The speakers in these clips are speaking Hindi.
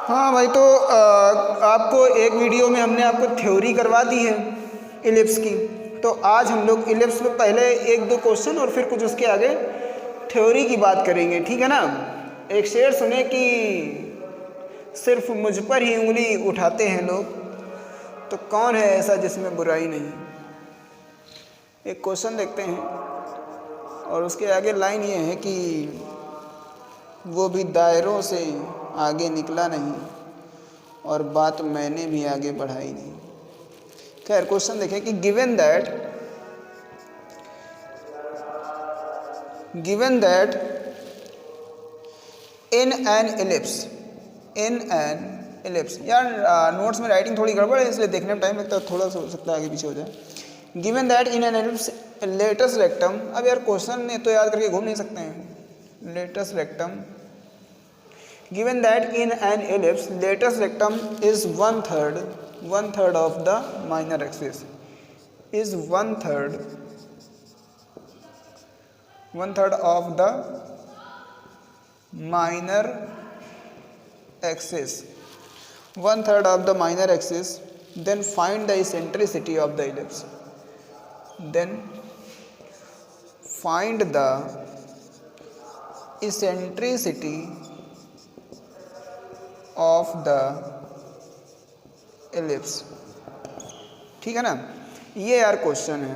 हाँ भाई, तो आपको एक वीडियो में हमने आपको थ्योरी करवा दी है इलिप्स की। तो आज हम लोग इलिप्स में पहले एक दो क्वेश्चन और फिर कुछ उसके आगे थ्योरी की बात करेंगे, ठीक है ना। एक शेर सुने कि सिर्फ मुझ पर ही उंगली उठाते हैं लोग, तो कौन है ऐसा जिसमें बुराई नहीं। एक क्वेश्चन देखते हैं और उसके आगे लाइन ये है कि वो भी दायरों से आगे निकला नहीं और बात मैंने भी आगे बढ़ाई नहीं। खैर क्वेश्चन देखें कि given that in an ellipse, यार नोट्स में राइटिंग थोड़ी गड़बड़ है इसलिए देखने में टाइम लगता है, थोड़ा सा हो सकता है आगे पीछे हो जाए। Given that in an ellipse latest rectum, अब यार क्वेश्चन ने तो याद करके घूम नहीं सकते हैं। Latest rectum, given that in an ellipse latest rectum is one third of the minor axis, is one third of the minor axis, one third of the minor axis, then find the eccentricity of the ellipse, then find the eccentricity of the ellipse. ठीक है ना, ये यार क्वेश्चन है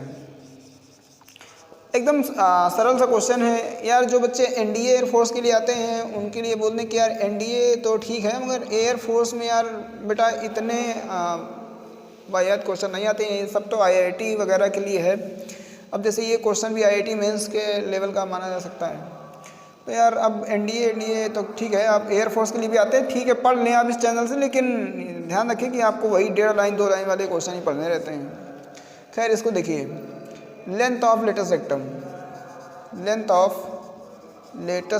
एकदम सरल सा क्वेश्चन है यार। जो बच्चे एनडीए एयरफोर्स के लिए आते हैं उनके लिए बोलने कि यार एनडीए तो ठीक है मगर एयरफोर्स में यार बेटा इतने वाहियात क्वेश्चन नहीं आते हैं, ये सब तो आईआईटी वगैरह के लिए है। अब जैसे ये क्वेश्चन भी आईआईटी मेंस के लेवल का माना जा सकता है, तो यार अब एनडीए तो ठीक है, आप एयरफोर्स के लिए भी आते हैं, ठीक है पढ़ लें आप इस चैनल से, लेकिन ध्यान रखें कि आपको वही 1.5 लाइन 2 लाइन वाले क्वेश्चन ही पढ़ने रहते हैं। खैर इसको देखिए, लेंथ ऑफ लेटेस्ट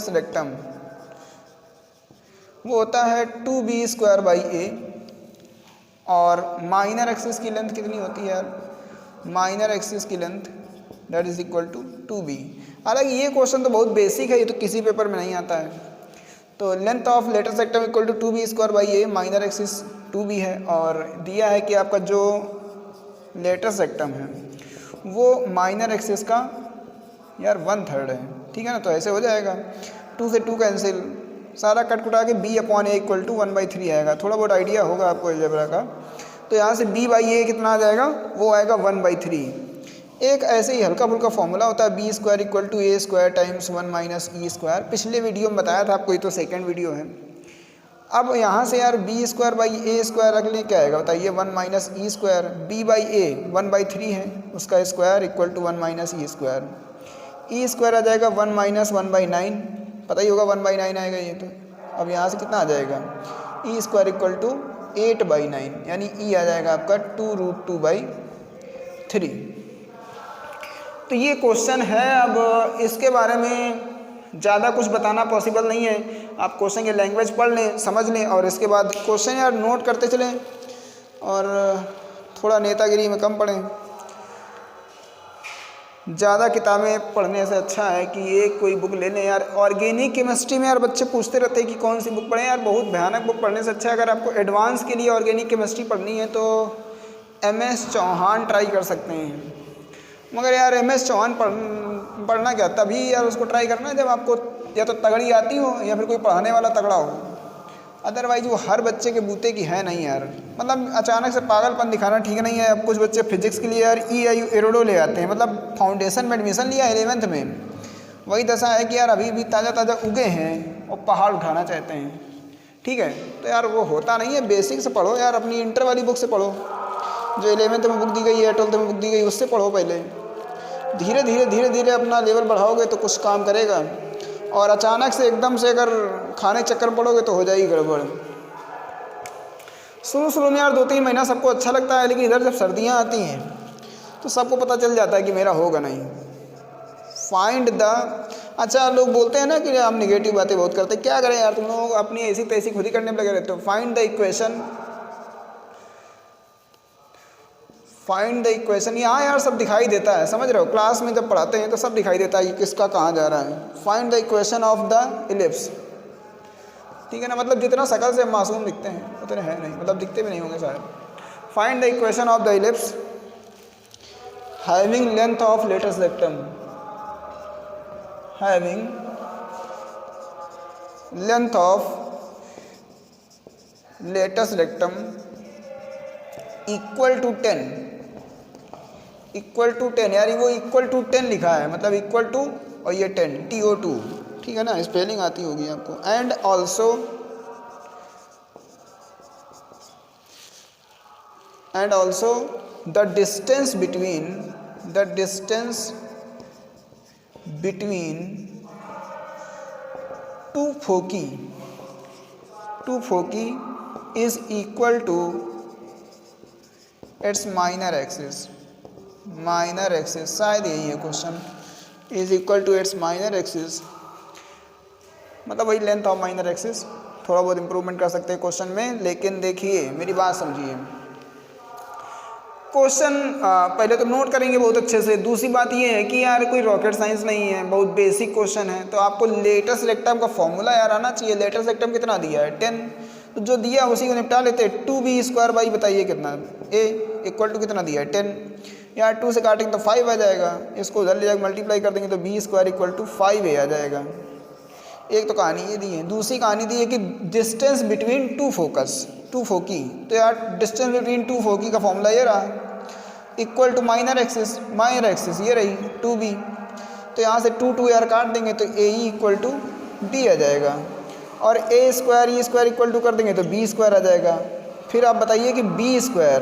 रेक्टम वो होता है 2b² और माइनर एक्सिस की लेंथ कितनी होती है यार, माइनर एक्सिस की length that is equal to 2b। हालांकि ये क्वेश्चन तो बहुत बेसिक है, ये तो किसी पेपर में नहीं आता है। तो length of latus rectum equal to 2b², minor axis 2b है और दिया है कि आपका जो लेटेस्ट रेक्टम है वो माइनर एक्सिस का यार 1/3 है। ठीक है ना, तो ऐसे हो जाएगा 2 से 2 कैंसिल, सारा कट कुटा के b/a इक्वल टू 1/3 आएगा। थोड़ा बहुत आइडिया होगा आपको अलजेब्रा का, तो यहाँ से b/a कितना आ जाएगा, वो आएगा 1/3। एक ऐसे ही हल्का फुल्का फॉर्मूला होता है b² equal to a² times 1 - e²। पिछले वीडियो में बताया था आपको, ये तो सेकंड वीडियो है। अब यहाँ से यार b²/a² रख लें, क्या आएगा बताइए, 1 - e²। b/a 1/3 है, उसका square equal to 1 - e²। e² आ जाएगा 1 - 1/9, पता ही होगा 1/9 आएगा ये तो। अब यहाँ से कितना आ जाएगा, e² इक्वल टू 8/9, यानी e आ जाएगा आपका 2√2/3। तो ये क्वेश्चन है। अब इसके बारे में ज़्यादा कुछ बताना पॉसिबल नहीं है, आप क्वेश्चन की लैंग्वेज पढ़ लें, समझ लें और इसके बाद क्वेश्चन यार नोट करते चलें और थोड़ा नेतागिरी में कम पढ़ें। ज़्यादा किताबें पढ़ने से अच्छा है कि एक कोई बुक ले लें यार। ऑर्गेनिक केमिस्ट्री में यार बच्चे पूछते रहते हैं कि कौन सी बुक पढ़ें, यार बहुत भयानक बुक पढ़ने से अच्छा है। अगर आपको एडवांस के लिए ऑर्गेनिक केमिस्ट्री पढ़नी है तो MS चौहान ट्राई कर सकते हैं। मगर यार MS चौहान पढ़ना क्या, तभी यार उसको ट्राई करना है जब आपको या तो तगड़ी आती हो या फिर कोई पढ़ाने वाला तगड़ा हो। अदरवाइज वो हर बच्चे के बूते की है नहीं यार, मतलब अचानक से पागलपन दिखाना ठीक नहीं है। अब कुछ बच्चे फिजिक्स के लिए यार एरोडो ले आते हैं, मतलब फाउंडेशन में एडमिशन लिया 11th में, वही दशा है कि यार अभी भी ताज़ा उगे हैं और पहाड़ उठाना चाहते हैं। ठीक है, तो यार वो होता नहीं है, बेसिक से पढ़ो यार, अपनी इंटर वाली बुक से पढ़ो, जो 11th में बुक दी गई है, 12th में बुक दी गई, उससे पढ़ो पहले। धीरे धीरे अपना लेवल बढ़ाओगे तो कुछ काम करेगा, और अचानक से एकदम से अगर खाने चक्कर में पड़ोगे तो हो जाएगी गड़बड़। शुरू में यार 2-3 महीना सबको अच्छा लगता है, लेकिन इधर जब सर्दियाँ आती हैं तो सबको पता चल जाता है कि मेरा होगा नहीं। अच्छा लोग बोलते हैं ना कि हम निगेटिव बातें बहुत करते हैं, क्या करें यार, तुम लोग अपनी ऐसी तैसी खुद ही करने में लगे रहते हो। फाइंड द इक्वेशन, यहाँ यार सब दिखाई देता है, समझ रहे हो, क्लास में जब पढ़ाते हैं तो सब दिखाई देता है कि किसका कहाँ जा रहा है। Find the equation of the ellipse, ठीक है ना, मतलब जितना शकल से मासूम दिखते हैं उतने हैं नहीं, मतलब दिखते भी नहीं होंगे शायद। Find the equation of the ellipse having length of latus rectum, having length of latus rectum equal to 10, equal to 10, यार वो इक्वल टू 10 लिखा है, मतलब इक्वल टू और ये 10 TO2, ठीक है ना, स्पेलिंग आती होगी आपको। And also the distance between two foci is equal to its minor axis, शायद यही है question, is equal to its minor axis, मतलब वही लेंथ ऑफ माइनर एक्सिस। थोड़ा बहुत इंप्रूवमेंट कर सकते हैं क्वेश्चन में, लेकिन देखिए मेरी बात समझिए, क्वेश्चन पहले तो नोट करेंगे बहुत अच्छे से। दूसरी बात ये है कि यार कोई रॉकेट साइंस नहीं है, बहुत बेसिक क्वेश्चन है, तो आपको लेटेस्ट रेक्टम का फॉर्मूला यार आना चाहिए। लेटेस्ट रेक्टम कितना दिया है 10, तो जो दिया उसी को निपटा लेते हैं। 2b² बाई बताइए कितना, a इक्वल टू कितना दिया है 10, यार 2 से काटेंगे तो 5 आ जाएगा, इसको उधर ले जाकर मल्टीप्लाई कर देंगे तो b² इक्वल टू 5a आ जाएगा। एक तो कहानी ये दी है। दूसरी कहानी दी है कि डिस्टेंस बिटवीन टू फोकी, तो यार डिस्टेंस बिटवीन टू फोकी का फॉर्मूला ये रहा, इक्वल टू माइनर एक्सिस ये रही 2b, तो यहाँ से 2 यार काट देंगे तो ए इक्वल टू b आ जाएगा, और a² इक्वल टू कर देंगे तो b² आ जाएगा। फिर आप बताइए कि b²,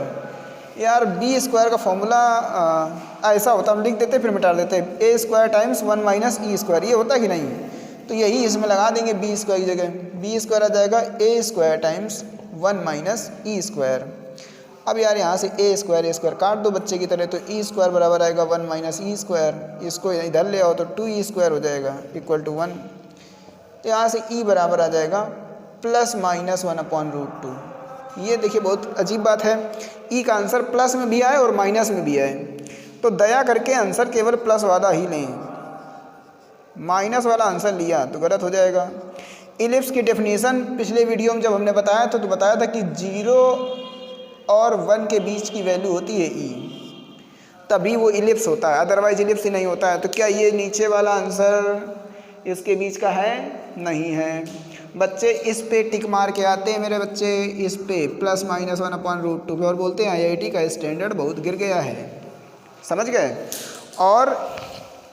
यार b² का फॉर्मूला ऐसा होता, हम लिख देते फिर मिटा देते, a² टाइम्स 1 माइनस e², ये होता कि नहीं, तो यही इसमें लगा देंगे b² की जगह, b² आ जाएगा a² टाइम्स 1 माइनस e²। अब यार यहाँ से a² काट दो बच्चे की तरह, तो e² बराबर आएगा 1 माइनस e², इसको इधर ले आओ तो 2e² हो जाएगा इक्वल टू 1, तो यहाँ से e बराबर आ जाएगा ±1/√2। ये देखिए बहुत अजीब बात है, e का आंसर प्लस में भी आए और माइनस में भी आए, तो दया करके आंसर केवल प्लस वाला ही लें, माइनस वाला आंसर लिया तो गलत हो जाएगा। इलिप्स की डेफिनेशन पिछले वीडियो में जब हमने बताया था तो बताया था कि 0 और 1 के बीच की वैल्यू होती है e, तभी वो इलिप्स होता है, अदरवाइज इलिप्स ही नहीं होता है। तो क्या ये नीचे वाला आंसर इसके बीच का है? नहीं है। बच्चे इस पे टिक मार के आते हैं मेरे बच्चे, इस पे ±1/√2 पे, और बोलते हैं IIT का स्टैंडर्ड बहुत गिर गया है, समझ गए, और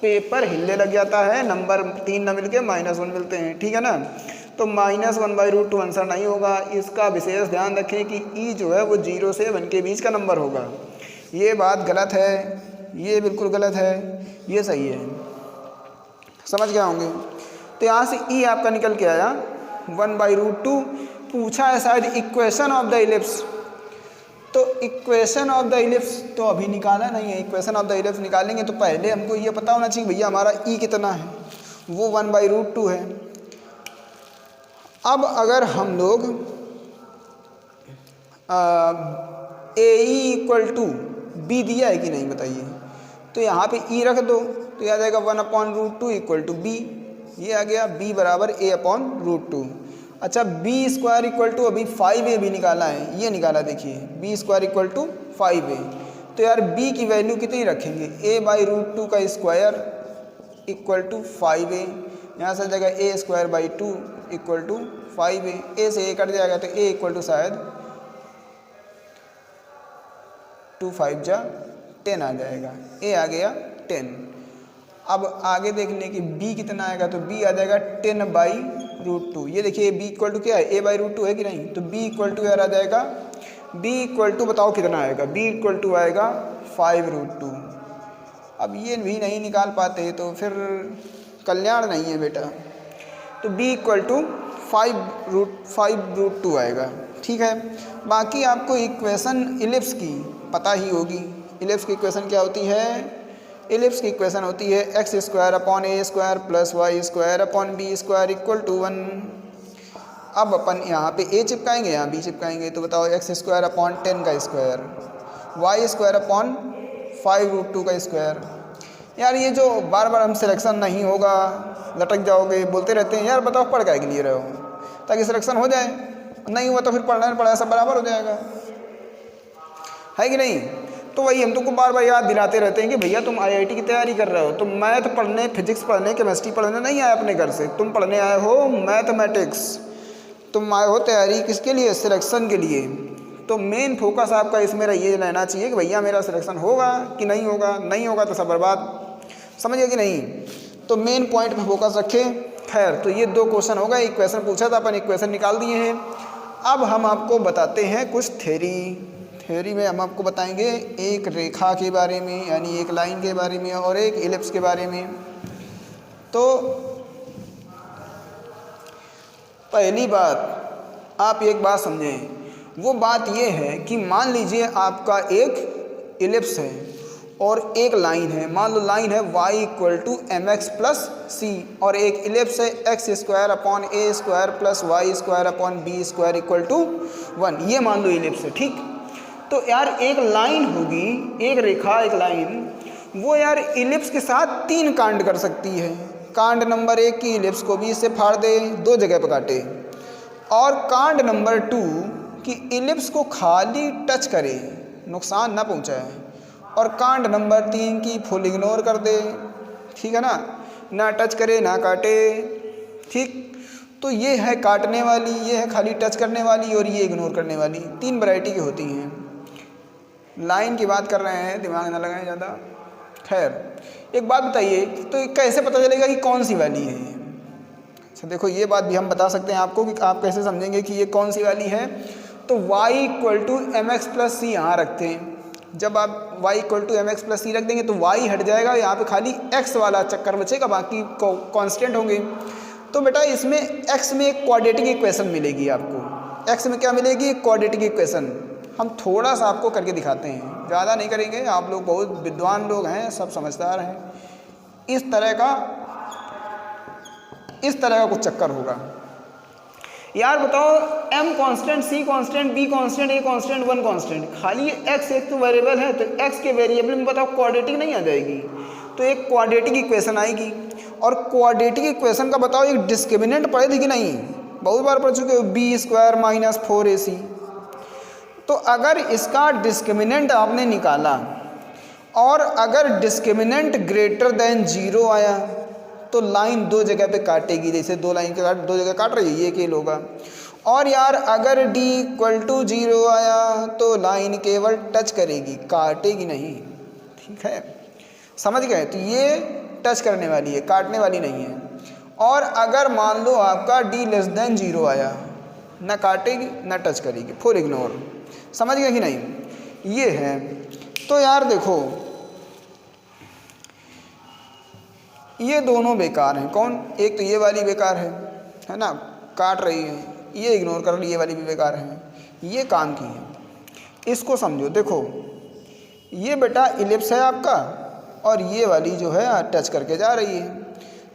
पेपर हिलने लग जाता है, नंबर 3 न मिल के -1 मिलते हैं, ठीक है ना। तो -1/√2 आंसर नहीं होगा, इसका विशेष ध्यान रखें कि ई जो है वो 0 से 1 के बीच का नंबर होगा। ये बात गलत है, ये बिल्कुल गलत है, ये सही है, समझ गए होंगे। तो यहाँ से ई आपका निकल के आया 1/√2। पूछा है शायद इक्वेशन ऑफ द इलिप्स, तो इक्वेशन ऑफ द इलिप्स तो अभी निकाला नहीं है। इक्वेशन ऑफ द इलिप्स निकालेंगे तो पहले हमको ये पता होना चाहिए भैया हमारा ई कितना है, वो 1/√2 है। अब अगर हम लोग AE इक्वल टू बी दिया है कि नहीं बताइए, तो यहाँ पे ई रख दो तो यह आ जाएगा 1/√2 इक्वल टू बी, ये आ गया b बराबर a/√2। अच्छा b² इक्वल टू अभी 5a भी निकाला है, ये निकाला देखिए b² इक्वल टू 5a, तो यार b की वैल्यू कितनी रखेंगे, a/√2 का स्क्वायर इक्वल टू 5a, यहाँ से जगह a²/2 equal to 5a, a से a कट जाएगा तो a इक्वल टू शायद 2 5 जा 10 आ जाएगा, a आ गया 10। अब आगे देखने की b कितना आएगा, तो b आ जाएगा 10/√2। ये देखिए b इक्वल टू क्या है, a/√2 है कि नहीं, तो b इक्वल टू यार आ जाएगा, b इक्वल टू बताओ कितना आएगा, b इक्वल टू आएगा 5√2। अब ये भी नहीं निकाल पाते तो फिर कल्याण नहीं है बेटा, तो b इक्वल टू 5√2 आएगा, ठीक है। बाकी आपको इक्वेशन इलिप्स की पता ही होगी। इलिप्स की इक्वेशन क्या होती है, इलिप्स की इक्वेशन होती है x² upon a² plus y² upon b² equal to 1। अब अपन यहाँ पे a चिपकाएंगे, यहाँ b चिपकाएंगे, तो बताओ x² अपॉन 10 का स्क्वायर, y² अपॉन 5√2 का स्क्वायर। यार ये जो बार बार हम सिलेक्शन नहीं होगा, लटक जाओगे, बोलते रहते हैं यार बताओ पढ़ क्या के लिए रहे हो, ताकि सिलेक्शन हो जाए, नहीं हुआ तो फिर पढ़ना पड़ा सब बराबर हो जाएगा, है कि नहीं। तो वही हम तुमको बार बार याद दिलाते रहते हैं कि भैया तुम आईआईटी की तैयारी कर रहे हो, तुम मैथ पढ़ने, फिजिक्स पढ़ने, केमिस्ट्री पढ़ने नहीं आए अपने घर से, तुम पढ़ने आए हो मैथमेटिक्स, तुम आए हो तैयारी किसके लिए, सिलेक्शन के लिए। तो मेन फोकस आपका इसमें ये रहना चाहिए कि भैया मेरा सिलेक्शन होगा कि नहीं होगा, नहीं होगा तो सब बर्बाद, समझिए कि नहीं। तो मेन पॉइंट पे फोकस रखें। खैर, तो ये 2 क्वेश्चन हो गए, एक क्वेश्चन पूछा था अपन, एक क्वेश्चन निकाल दिए हैं। अब हम आपको बताते हैं कुछ थ्योरी में हम आपको बताएंगे एक रेखा के बारे में, यानी एक लाइन के बारे में, और एक इलिप्स के बारे में। तो पहली बात आप एक बात समझें, वो बात ये है कि मान लीजिए आपका एक इलिप्स है और एक लाइन है, मान लो लाइन है y = mx + c, और एक इलिप्स है x² + a² + y² = b² = 1, ये मान लो इलिप्स है, ठीक। तो यार एक लाइन होगी, एक रेखा, एक लाइन, वो यार इलिप्स के साथ 3 कांड कर सकती है। कांड नंबर 1 की इलिप्स को भी इससे फाड़ दे, 2 जगह पर काटे, और कांड नंबर 2 कि इलिप्स को खाली टच करे, नुकसान ना पहुंचाए, और कांड नंबर 3 की फुल इग्नोर कर दे, ठीक है ना टच करे ना काटे, ठीक। तो ये है काटने वाली, ये है खाली टच करने वाली, और ये इग्नोर करने वाली, 3 वैरायटी की होती हैं। लाइन की बात कर रहे हैं, दिमाग ना लगाएं ज़्यादा। खैर, एक बात बताइए, तो कैसे पता चलेगा कि कौन सी वाली है। अच्छा देखो, ये बात भी हम बता सकते हैं आपको कि आप कैसे समझेंगे कि ये कौन सी वाली है। तो y = mx + c यहाँ रखते हैं। जब आप y = mx + c रख देंगे तो y हट जाएगा, यहाँ पे खाली x वाला चक्कर बचेगा, बाकी कांस्टेंट होंगे। तो बेटा इसमें x में एक क्वाड्रेटिक इक्वेशन मिलेगी आपको। x में क्या मिलेगी, क्वाड्रेटिक इक्वेशन। हम थोड़ा सा आपको करके दिखाते हैं, ज़्यादा नहीं करेंगे, आप लोग बहुत विद्वान लोग हैं, सब समझदार हैं। इस तरह का कुछ चक्कर होगा। यार बताओ, m constant, c constant, b constant, a constant, 1 constant, खाली x एक तो वेरिएबल है, तो x के वेरिएबल में बताओ क्वाड्रेटिक नहीं आ जाएगी। तो एक क्वाड्रेटिक इक्वेशन आएगी, और क्वाड्रेटिक इक्वेशन का बताओ एक डिस्क्रिमिनेंट पढ़े थे कि नहीं, बहुत बार पढ़ चुके हो, b² - 4ac। तो अगर इसका डिस्क्रिमिनेंट आपने निकाला और अगर डिस्क्रिमिनेंट ग्रेटर देन 0 आया तो लाइन 2 जगह पे काटेगी, जैसे 2 लाइन के 2 जगह काट रही है, ये केल होगा। और यार अगर d = 0 आया तो लाइन केवल टच करेगी, काटेगी नहीं, ठीक है, समझ गए। तो ये टच करने वाली है, काटने वाली नहीं है। और अगर मान लो आपका d < 0 आया, ना काटेगी ना टच करेगी, फुल इग्नोर, समझ गए कि नहीं, ये है। तो यार देखो, ये दोनों बेकार हैं। कौन, एक तो ये वाली बेकार है ना, काट रही है, ये इग्नोर कर ली, ये वाली भी बेकार है, ये काम की है। इसको समझो, देखो ये बेटा इलिप्स है आपका, और ये वाली जो है टच करके जा रही है।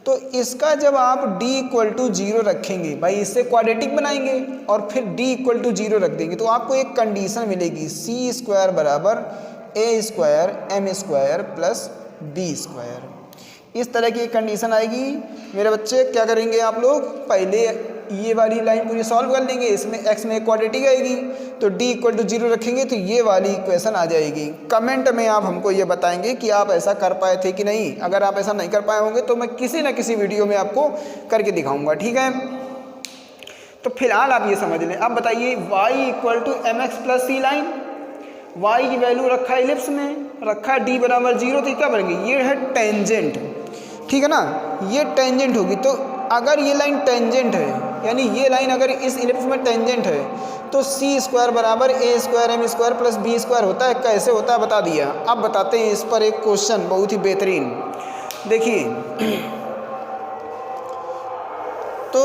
तो इसका जब आप d = 0 रखेंगे, भाई इससे क्वाड्रेटिक बनाएंगे और फिर d = 0 रख देंगे, तो आपको एक कंडीशन मिलेगी, c² = a² m² + b²। इस तरह की एक कंडीशन आएगी मेरे बच्चे। क्या करेंगे आप लोग, पहले ये वाली लाइन पूरी सॉल्व कर लेंगे, इसमें x में एक क्वाड्रेटिक आएगी, तो d = 0 रखेंगे तो ये वाली इक्वेशन आ जाएगी। कमेंट में आप हमको ये बताएंगे कि आप ऐसा कर पाए थे कि नहीं। अगर आप ऐसा नहीं कर पाए होंगे तो मैं किसी न किसी वीडियो में आपको करके दिखाऊंगा, ठीक है। तो फिलहाल आप ये समझ लें। अब बताइए, y = mx + c line, y की वैल्यू रखा है इलिप्स में, रखा है d = 0, तो क्या बनेगी, ये है टेंजेंट, ठीक है ना, ये टेंजेंट होगी। तो अगर ये लाइन टेंजेंट है, यानी ये लाइन अगर इस इलिप्स में टेंजेंट है, तो c² = a² m² + b² होता है। कैसे होता है बता दिया। अब बताते हैं इस पर एक क्वेश्चन बहुत ही बेहतरीन। देखिए, तो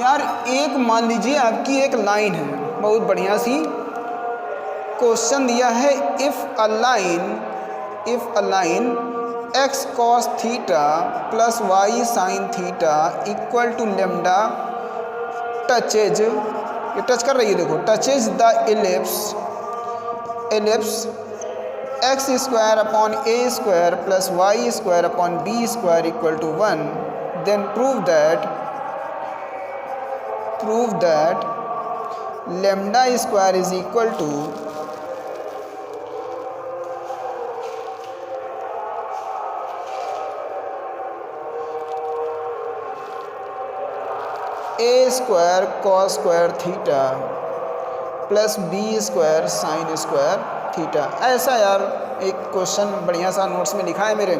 यार एक मान लीजिए आपकी एक लाइन है, बहुत बढ़िया सी, क्वेश्चन दिया है, if a line x cos θ + y sin θ = λ touches, ये टच कर रही है, देखो, touches the ellipse x square upon a square plus Y square upon b square equal to 1, then prove that lambda square is equal to A square cos square theta plus B square sine square theta. ऐसा यार एक क्वेश्चन बढ़िया सा नोट्स में लिखा है मेरे।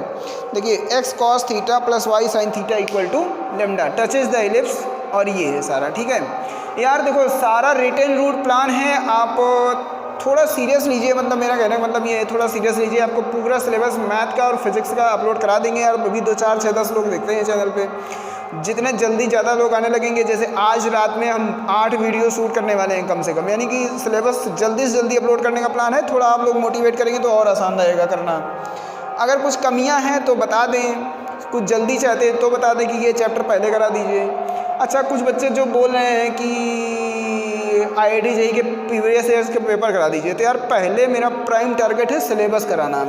देखिए x cos theta plus y sine theta equal to lambda touches the ellipse, और ये है सारा। ठीक है यार, देखो सारा रिटन रूट प्लान है, आप थोड़ा सीरियस लीजिए, मतलब मेरा कहने का मतलब ये है थोड़ा सीरियस लीजिए। आपको पूरा सिलेबस मैथ का और फिजिक्स का अपलोड करा देंगे यार। अभी 2 4 6 10 लोग देखते हैं चैनल पे, जितने जल्दी ज़्यादा लोग आने लगेंगे, जैसे आज रात में हम 8 वीडियो शूट करने वाले हैं कम से कम, यानी कि सिलेबस जल्दी से जल्दी अपलोड करने का प्लान है। थोड़ा आप लोग मोटिवेट करेंगे तो और आसान रहेगा करना। अगर कुछ कमियां हैं तो बता दें, कुछ जल्दी चाहते हैं तो बता दें कि ये चैप्टर पहले करा दीजिए। अच्छा, कुछ बच्चे जो बोल रहे हैं कि IIT JEE के प्रीवियस ईयर्स के पेपर करा दीजिए, तो यार पहले मेरा प्राइम टारगेट है सिलेबस कराना।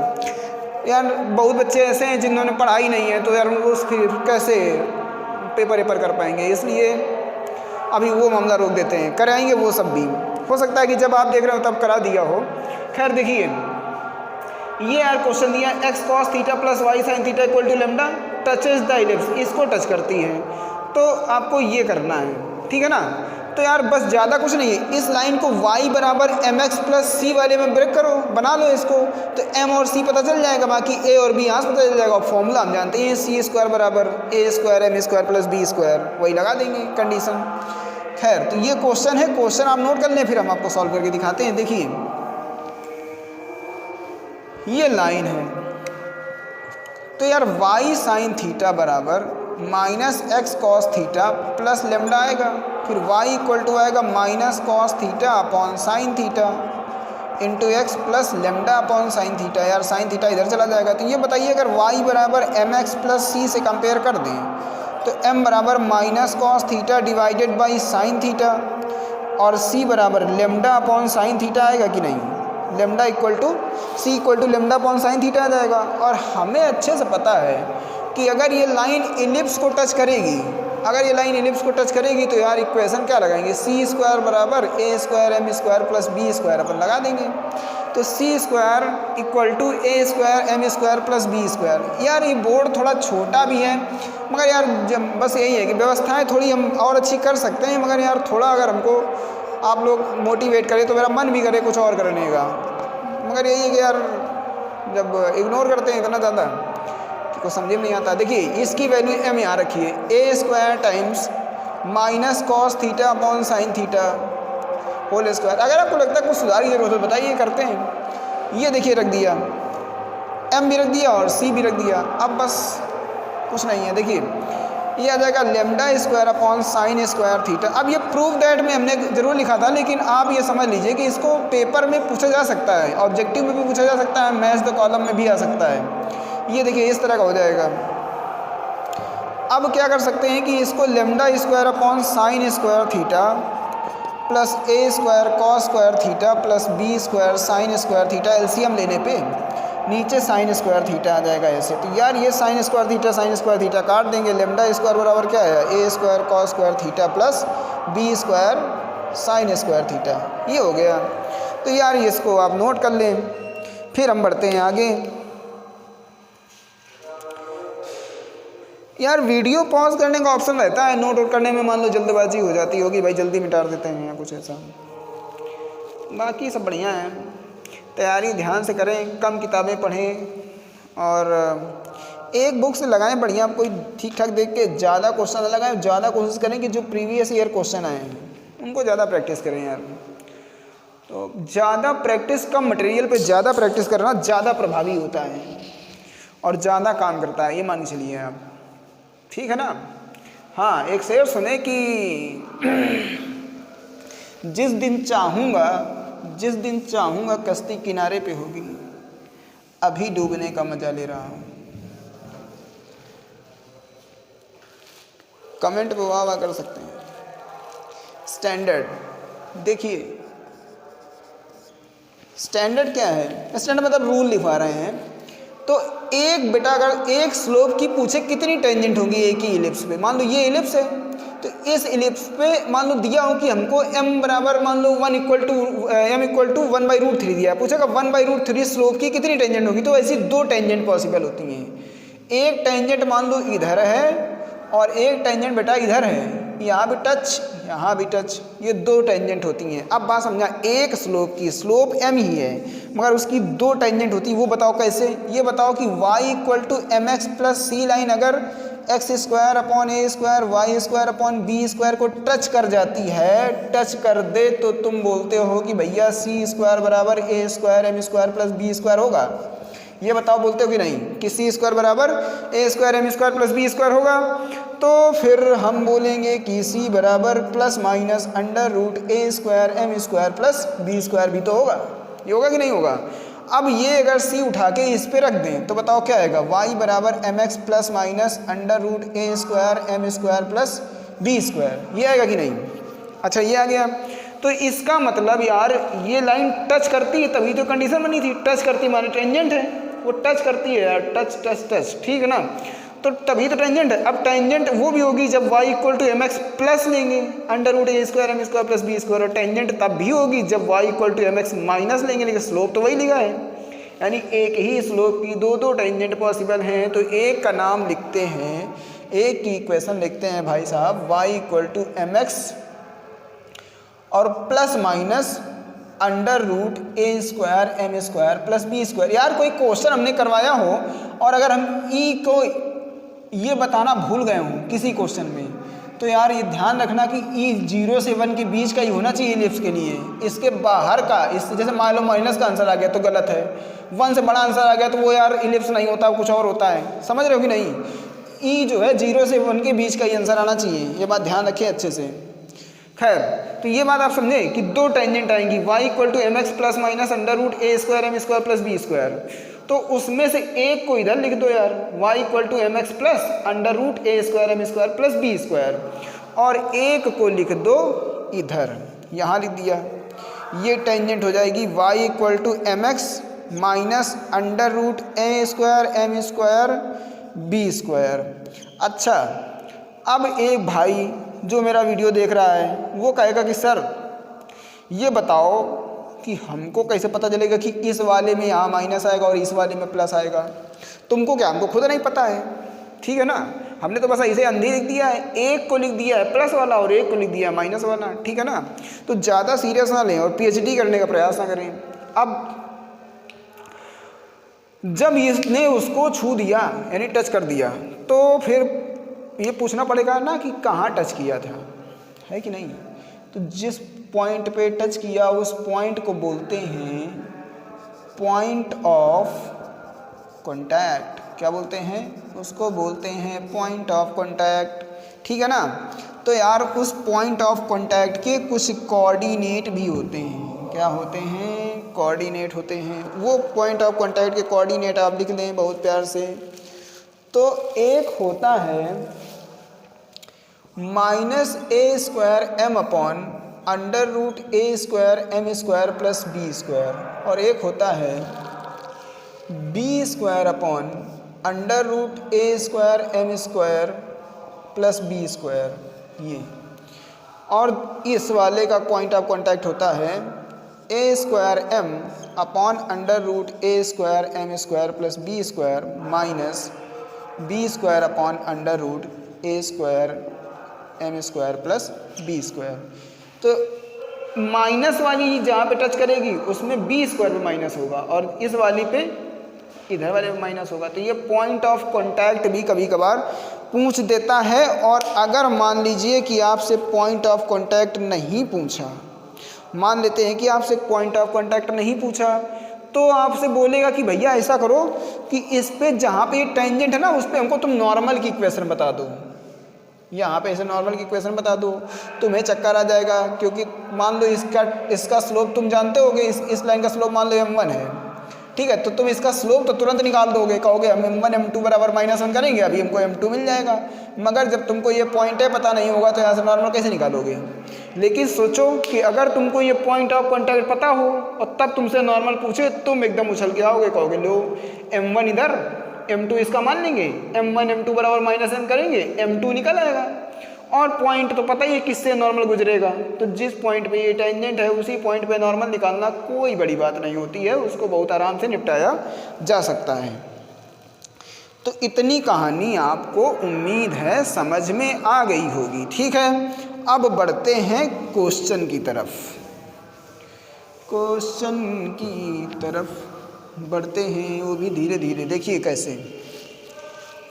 यार बहुत बच्चे ऐसे हैं जिन्होंने पढ़ाई नहीं है, तो यार उनको फिर कैसे पेपर कर पाएंगे, इसलिए अभी वो मामला रोक देते हैं। कराएंगे वो सब भी, हो सकता है कि जब आप देख रहे हो तब करा दिया हो। खैर देखिए, ये यार क्वेश्चन दिया x cos theta plus y sine theta equal to lambda touches the ellipse, इसको टच करती है, तो आपको ये करना है। ठीक है ना, तो यार बस ज़्यादा कुछ नहीं है, इस लाइन को y बराबर mx प्लस सी वाले में ब्रेक करो, बना लो इसको, तो m और c पता चल जाएगा, बाकी a और b यहाँ से पता चल जाएगा। फॉर्मूला हम जानते हैं, सी स्क्वायर बराबर a square m square plus b square, वही लगा देंगे कंडीशन। खैर, तो ये क्वेश्चन है, क्वेश्चन आप नोट कर लें, फिर हम आपको सॉल्व करके दिखाते हैं। देखिए ये लाइन है, तो यार y साइन थीटा बराबर minus x cos theta plus lambda आएगा, फिर y इक्वल टू आएगा minus cos theta upon sine theta into x plus lambda upon sine theta. यार साइन थीटा इधर चला जाएगा, तो ये बताइए अगर y बराबर एम एक्स प्लस सी से कंपेयर कर दें तो m बराबर minus cos theta divided by sine theta और c बराबर लेमडा अपॉन साइन थीटा आएगा कि नहीं। Lambda equal to c equal to lambda upon sine theta आ जाएगा। और हमें अच्छे से पता है कि अगर ये लाइन इलिप्स को टच करेगी, अगर ये लाइन इलिप्स को टच करेगी तो यार इक्वेशन क्या लगाएंगे, सी स्क्वायर बराबर ए square M square plus B square अपन लगा देंगे। तो c square equal to A square M square plus B square. यार ये बोर्ड थोड़ा छोटा भी है, मगर यार जब बस यही है कि व्यवस्थाएं थोड़ी हम और अच्छी कर सकते हैं, मगर यार थोड़ा अगर हमको आप लोग मोटिवेट करें तो मेरा मन भी करे कुछ और करने का। मगर यही है कि यार जब इग्नोर करते हैं इतना ज़्यादा को समझ में नहीं आता। देखिए इसकी वैल्यू m यहाँ रखिए, a square times minus cos theta upon sine theta whole square. अगर आपको लगता है कुछ सुधार की जरूरत है बताइए, करते हैं। ये देखिए रख दिया, m भी रख दिया और c भी रख दिया, अब बस कुछ नहीं है। देखिए ये आ जाएगा lambda square upon sine square theta. अब ये प्रूव दैट में हमने ज़रूर लिखा था, लेकिन आप ये समझ लीजिए कि इसको पेपर में पूछा जा सकता है, ऑब्जेक्टिव में भी पूछा जा सकता है, मैथ्स द कॉलम में भी आ सकता है। ये देखिए इस तरह का हो जाएगा। अब क्या कर सकते हैं कि इसको lambda square upon sine square theta plus ए square cos square theta plus B square sine square theta, LCM लेने पे नीचे साइन स्क्वायर थीटा आ जाएगा ऐसे। तो यार ये साइन स्क्वायर थीटा काट देंगे, लेमडा स्क्वायर बराबर क्या है, a square cos square theta plus B square sine square theta, ये हो गया। तो यार इसको आप नोट कर लें, फिर हम बढ़ते हैं आगे। यार वीडियो पॉज करने का ऑप्शन रहता है नोट आउट करने में, मान लो जल्दबाजी हो जाती होगी, भाई जल्दी मिटा देते हैं या कुछ ऐसा। बाकी सब बढ़िया है, तैयारी ध्यान से करें, कम किताबें पढ़ें और एक बुक से लगाएं बढ़िया, कोई ठीक ठाक देख के, ज़्यादा क्वेश्चन न लगाएं। ज़्यादा कोशिश करें कि जो प्रीवियस ईयर क्वेश्चन आए हैं उनको ज़्यादा प्रैक्टिस करें यार। तो ज़्यादा प्रैक्टिस, कम मटेरियल पे ज़्यादा प्रैक्टिस करना ज़्यादा प्रभावी होता है और ज़्यादा काम करता है, ये मान के चलिए आप, ठीक है ना। हाँ, एक शेर सुने कि जिस दिन चाहूँगा कश्ती किनारे पे होगी, अभी डूबने का मजा ले रहा हूँ। कमेंट पे वाह वाह कर सकते हैं। स्टैंडर्ड देखिए, स्टैंडर्ड क्या है, स्टैंडर्ड मतलब रूल लिखा रहे हैं। तो एक बेटा अगर एक स्लोप की पूछे कितनी टेंजेंट होगी एक ही इलिप्स पे, मान लो ये इलिप्स है तो इस इलिप्स पे मान लो दिया हो कि हमको m बराबर मान लो m इक्वल टू 1/√3 दिया है, पूछेगा 1/√3 स्लोप की कितनी टेंजेंट होगी। तो ऐसी दो टेंजेंट पॉसिबल होती हैं। एक टेंजेंट मान लो इधर है और एक टेंजेंट बेटा इधर है, यहाँ भी टच यहाँ भी टच, ये दो टेंजेंट होती हैं। अब बात समझा, एक स्लोप की स्लोप m ही है मगर उसकी दो टेंजेंट होती है, वो बताओ कैसे। ये बताओ कि y equal to mx plus c line अगर x² upon a² y² upon b² को टच कर जाती है, टच कर दे तो तुम बोलते हो कि भैया c² बराबर a² m² प्लस b² होगा। ये बताओ बोलते हो कि नहीं कि c² बराबर a² m² प्लस b² होगा। तो फिर हम बोलेंगे कि c बराबर plus minus √a² m² plus b² भी तो होगा। ये होगा कि नहीं होगा। अब ये अगर c उठा के इस पे रख दें तो बताओ क्या आएगा, y बराबर mx plus minus √a² m² plus b², ये आएगा कि नहीं। अच्छा ये आ गया। तो इसका मतलब यार ये लाइन टच करती है तभी तो कंडीशन बनी थी, टच करती माने टेंजेंट है, वो टच करती है यार, टच टच टच, ठीक है ना। तो तभी तो टेंजेंट है। अब टेंजेंट वो भी होगी जब y equal to m x plus लेंगे √a² m² प्लस b², और टेंजेंट तब भी होगी जब y equal to m x minus लेंगे, लेकिन स्लोप तो वही लिखा है। यानी एक ही स्लोप की दो दो टेंजेंट पॉसिबल हैं। तो एक का नाम लिखते हैं, एक की इक्वेशन लिखते हैं भाई साहब y equal to m x और plus minus √a² m² plus b²। यार कोई क्वेश्चन हमने करवाया हो और अगर हम e को ये बताना भूल गए हों किसी क्वेश्चन में, तो यार ये ध्यान रखना कि e 0 से 1 के बीच का ही होना चाहिए इलिप्स के लिए। इसके बाहर का, इस जैसे मान लो माइनस का आंसर आ गया तो गलत है, 1 से बड़ा आंसर आ गया तो वो यार इलिप्स नहीं होता, कुछ और होता है। समझ रहे हो कि नहीं। e जो है 0 से 1 के बीच का ही आंसर आना चाहिए, ये बात ध्यान रखें अच्छे से। खैर तो ये बात आप समझे कि दो टेंजेंट आएंगी, y equal to m x plus minus √a² m² plus b²। तो उसमें से एक को इधर लिख दो यार, y equal to m x plus √a² m² plus b², और एक को लिख दो इधर, यहाँ लिख दिया। ये टेंजेंट हो जाएगी y equal to m x minus √a² m² b²। अच्छा अब एक भाई जो मेरा वीडियो देख रहा है वो कहेगा कि सर ये बताओ कि हमको कैसे पता चलेगा कि इस वाले में यहाँ माइनस आएगा और इस वाले में प्लस आएगा। तुमको क्या, हमको खुद नहीं पता है, ठीक है ना। हमने तो बस ऐसे अंधी लिख दिया है, एक को लिख दिया है प्लस वाला और एक को लिख दिया है माइनस वाला, ठीक है ना। तो ज़्यादा सीरियस ना लें और PhD करने का प्रयास ना करें। अब जब इसने उसको छू दिया यानी टच कर दिया, तो फिर ये पूछना पड़ेगा ना कि कहाँ टच किया था, है कि नहीं। तो जिस पॉइंट पे टच किया उस पॉइंट को बोलते हैं पॉइंट ऑफ कांटेक्ट। क्या बोलते हैं उसको, बोलते हैं पॉइंट ऑफ कांटेक्ट, ठीक है ना। तो यार उस पॉइंट ऑफ कांटेक्ट के कुछ कोऑर्डिनेट भी होते हैं। क्या होते हैं, कोऑर्डिनेट होते हैं। वो पॉइंट ऑफ कांटेक्ट के कोऑर्डिनेट आप लिख लें बहुत प्यार से। तो एक होता है -a² m upon √a² m² plus b² और एक होता है b² upon √a² m² plus b²। ये और इस वाले का पॉइंट ऑफ कांटेक्ट होता है a² m upon √a² m² plus b² minus b² upon √a² m² plus b²। तो माइनस वाली जहाँ पे टच करेगी उसमें b² में माइनस होगा और इस वाली पे इधर वाले में माइनस होगा। तो ये पॉइंट ऑफ कांटेक्ट भी कभी कभार पूछ देता है। और अगर मान लीजिए कि आपसे पॉइंट ऑफ कांटेक्ट नहीं पूछा, मान लेते हैं कि आपसे पॉइंट ऑफ कांटेक्ट नहीं पूछा, तो आपसे बोलेगा कि भैया ऐसा करो कि इस पे जहाँ पे टेंजेंट है ना उस पे हमको तुम नॉर्मल की इक्वेशन बता दो। यहाँ पे ऐसे नॉर्मल की इक्वेशन बता दो, तुम्हें चक्कर आ जाएगा। क्योंकि मान लो इसका स्लोप तुम जानते होगे, इस लाइन का स्लोप मान लो m1 है, ठीक है। तो तुम इसका स्लोप तो तुरंत निकाल दोगे, कहोगे हम m1 m2 बराबर -1 करेंगे, अभी हमको m2 मिल जाएगा। मगर जब तुमको ये पॉइंट है पता नहीं होगा तो यहाँ से नॉर्मल कैसे निकालोगे। लेकिन सोचो कि अगर तुमको ये पॉइंट ऑफ कॉन्टैक्ट पता हो और तब तुमसे नॉर्मल पूछे, तुम एकदम उछल के आओगे, कहोगे लो m1 इधर, m2 इसका मान लेंगे, m1 m2 बराबर -m करेंगे, m2 निकल आएगा। और पॉइंट तो पता ही है किससे नॉर्मल गुजरेगा, तो जिस पॉइंट पे ये टेंजेंट है उसी पॉइंट पे नॉर्मल निकालना कोई बड़ी बात नहीं होती है, उसको बहुत आराम से निपटाया जा सकता है। तो इतनी कहानी आपको उम्मीद है समझ में आ गई होगी। ठीक है, अब बढ़ते हैं क्वेश्चन की तरफ। क्वेश्चन की तरफ बढ़ते हैं, वो भी धीरे धीरे। देखिए कैसे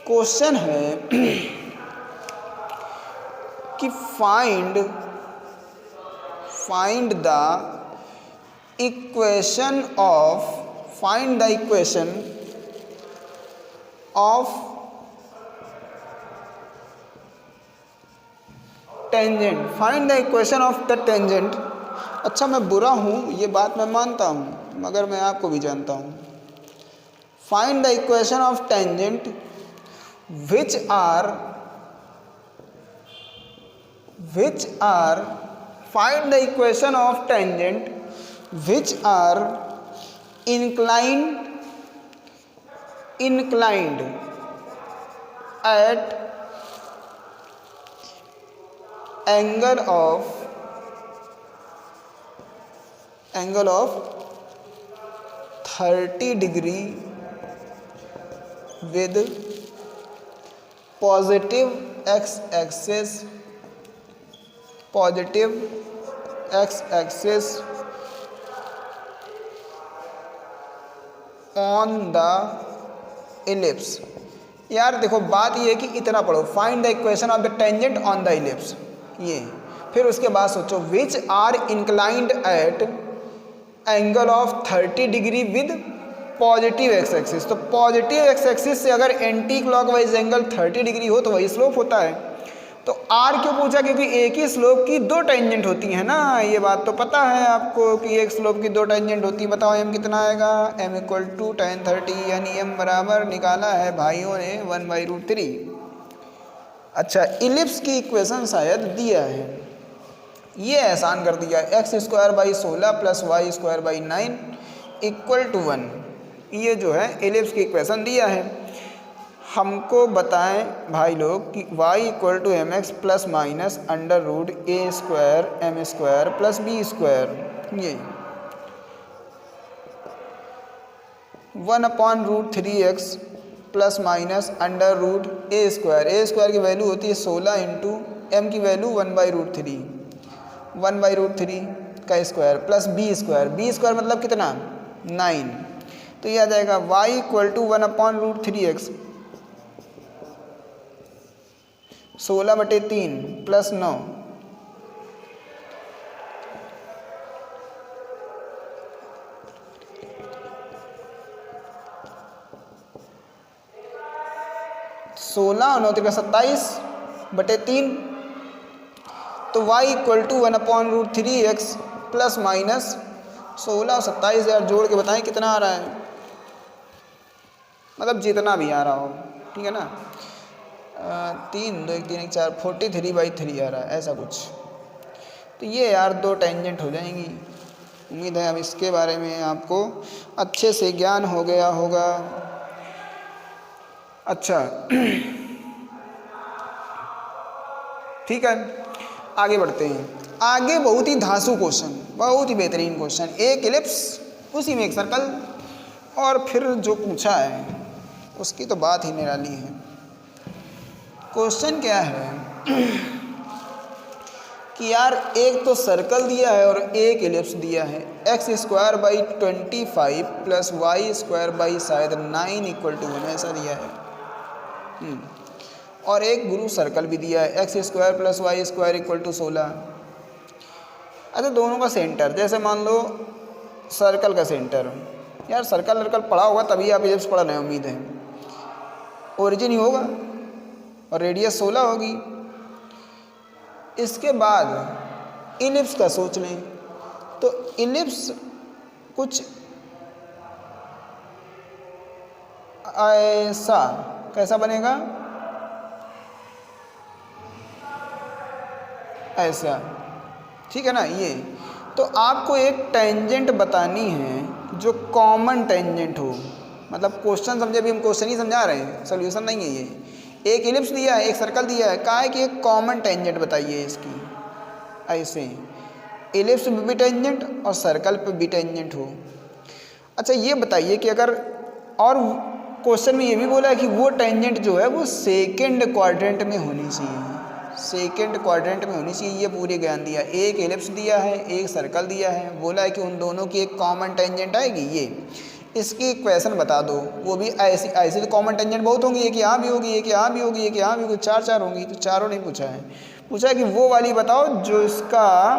क्वेश्चन है कि find the equation of tangent, find the equation of the tangent. अच्छा मैं बुरा हूँ, ये बात मैं मानता हूँ, मगर मैं आपको भी जानता हूँ। Find the equation of tangent which are find the equation of tangent which are inclined at angle of 30 degree with positive x-axis on the ellipse. यार देखो बात ये है कि इतना पढ़ो, find the equation of the tangent on the ellipse, ये फिर उसके बाद सोचो which are inclined at angle of 30 degree with positive x axis. तो पॉजिटिव एक्स एक्सिस से अगर एंटी क्लॉकवाइज एंगल 30 डिग्री हो तो वही स्लोप होता है। तो आर क्यों पूछा, क्योंकि एक ही स्लोप की दो टेंजेंट होती हैं ना, ये बात तो पता है आपको कि एक स्लोप की दो टेंजेंट होती है। बताओ m कितना आएगा, m = tan 30, यानी m बराबर निकाला है भाइयों ने 1/√3। अच्छा इलिप्स की इक्वेशन शायद दिया है, ये आसान कर दिया, x² / 16 + y² / 9 = 1। ये जो है इलिप्स की इक्वेशन दिया है। हमको बताएं भाई लोग कि y = mx ± √a² m² + b², ये 1/√3x ± √a²। की वैल्यू होती है 16 × m की वैल्यू 1/√3, 1/√3 का स्क्वायर प्लस b² मतलब कितना 9। तो ये आ जाएगा y = 1/√3x 16/3 + 9 16 और 9 × 27/3। तो y = 1/√3x ± 16 और 27 यार जोड़ के बताएं कितना आ रहा है, मतलब जितना भी आ रहा हो, ठीक है ना। 3 2 1 3 1 4 43/3 आ रहा है ऐसा कुछ। तो ये यार दो टेंजेंट हो जाएंगी। उम्मीद है अब इसके बारे में आपको अच्छे से ज्ञान हो गया होगा। अच्छा ठीक है आगे बढ़ते हैं। आगे बहुत ही धांसू क्वेश्चन, बहुत ही बेहतरीन क्वेश्चन, एक इलिप्स उसी में एक सर्कल, और फिर जो पूछा है उसकी तो बात ही निराली है। क्वेश्चन क्या है कि यार एक तो सर्कल दिया है और एक इलिप्स दिया है, x² / 25 + y² / शायद 9 = 1 ऐसा दिया है। और एक गुरु सर्कल भी दिया है, x² + y² = 16। अच्छा दोनों का सेंटर, जैसे मान लो सर्कल का सेंटर, यार सर्कल पढ़ा होगा तभी आप इलिप्स पढ़ा रहे हैं उम्मीद है। ओरिजिन ही होगा और रेडियस 16 होगी। इसके बाद इलिप्स का सोच लें, तो इलिप्स कुछ ऐसा, कैसा बनेगा, ऐसा। ठीक है ना। ये तो आपको एक टेंजेंट बतानी है जो कॉमन टेंजेंट हो, मतलब क्वेश्चन समझे, अभी हम क्वेश्चन ही समझा रहे हैं, सोल्यूशन नहीं है ये। एक इलिप्स दिया है, एक सर्कल दिया है, कहा है कि एक कॉमन टेंजेंट बताइए इसकी। ऐसे इलिप्स पे भी टेंजेंट और सर्कल पे भी टेंजेंट हो। अच्छा ये बताइए कि अगर, और क्वेश्चन में ये भी बोला है कि वो टेंजेंट जो है वो सेकंड क्वाड्रेंट में होनी चाहिए, सेकंड क्वाड्रेंट में होनी चाहिए। ये पूरे ज्ञान दिया, एक एलिप्स दिया है, एक सर्कल दिया है, बोला है कि उन दोनों की एक कॉमन टेंजेंट आएगी। ये इसकी इक्वेशन बता दो, वो भी ऐसी ऐसी तो कॉमन टेंजेंट बहुत होंगी, एक यहाँ भी होगी, एक यहाँ भी होगी, एक यहाँ भी होगी, चार चार होंगी। तो चारों नहीं पूछा है, पूछा है कि वो वाली बताओ जो इसका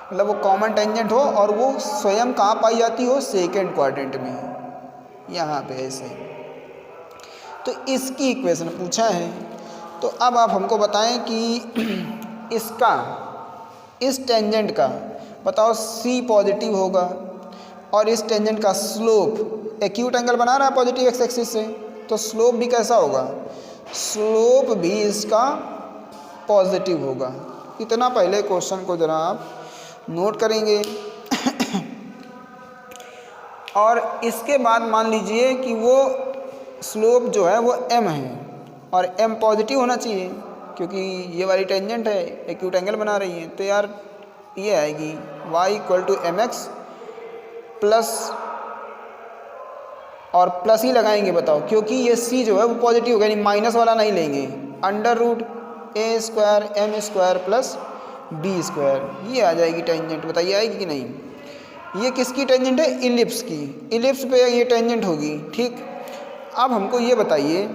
मतलब वो कॉमन टेंजेंट हो और वो स्वयं कहाँ पाई जाती हो, सेकंड क्वाड्रेंट में, यहाँ पे ऐसे। तो इसकी इक्वेशन पूछा है। तो अब आप हमको बताएं कि इसका, इस टेंजेंट का बताओ C पॉजिटिव होगा और इस टेंजेंट का स्लोप एक्यूट एंगल बना रहा है पॉजिटिव एक्स एक्सिस से, तो स्लोप भी कैसा होगा, स्लोप भी इसका पॉजिटिव होगा। इतना पहले क्वेश्चन को जरा आप नोट करेंगे। और इसके बाद मान लीजिए कि वो स्लोप जो है वो m है और m पॉजिटिव होना चाहिए क्योंकि ये वाली टेंजेंट है, एक्यूट एंगल बना रही है। तो यार ये आएगी y = mx प्लस, और प्लस ही लगाएंगे बताओ, क्योंकि ये c जो है वो पॉजिटिव होगा, यानी माइनस वाला नहीं लेंगे। √a² m² प्लस b², ये आ जाएगी टेंजेंट। बताइए आएगी कि नहीं। ये किसकी टेंजेंट है, इलिप्स की, इलिप्स पे ये टेंजेंट होगी। ठीक, अब हमको ये बताइए,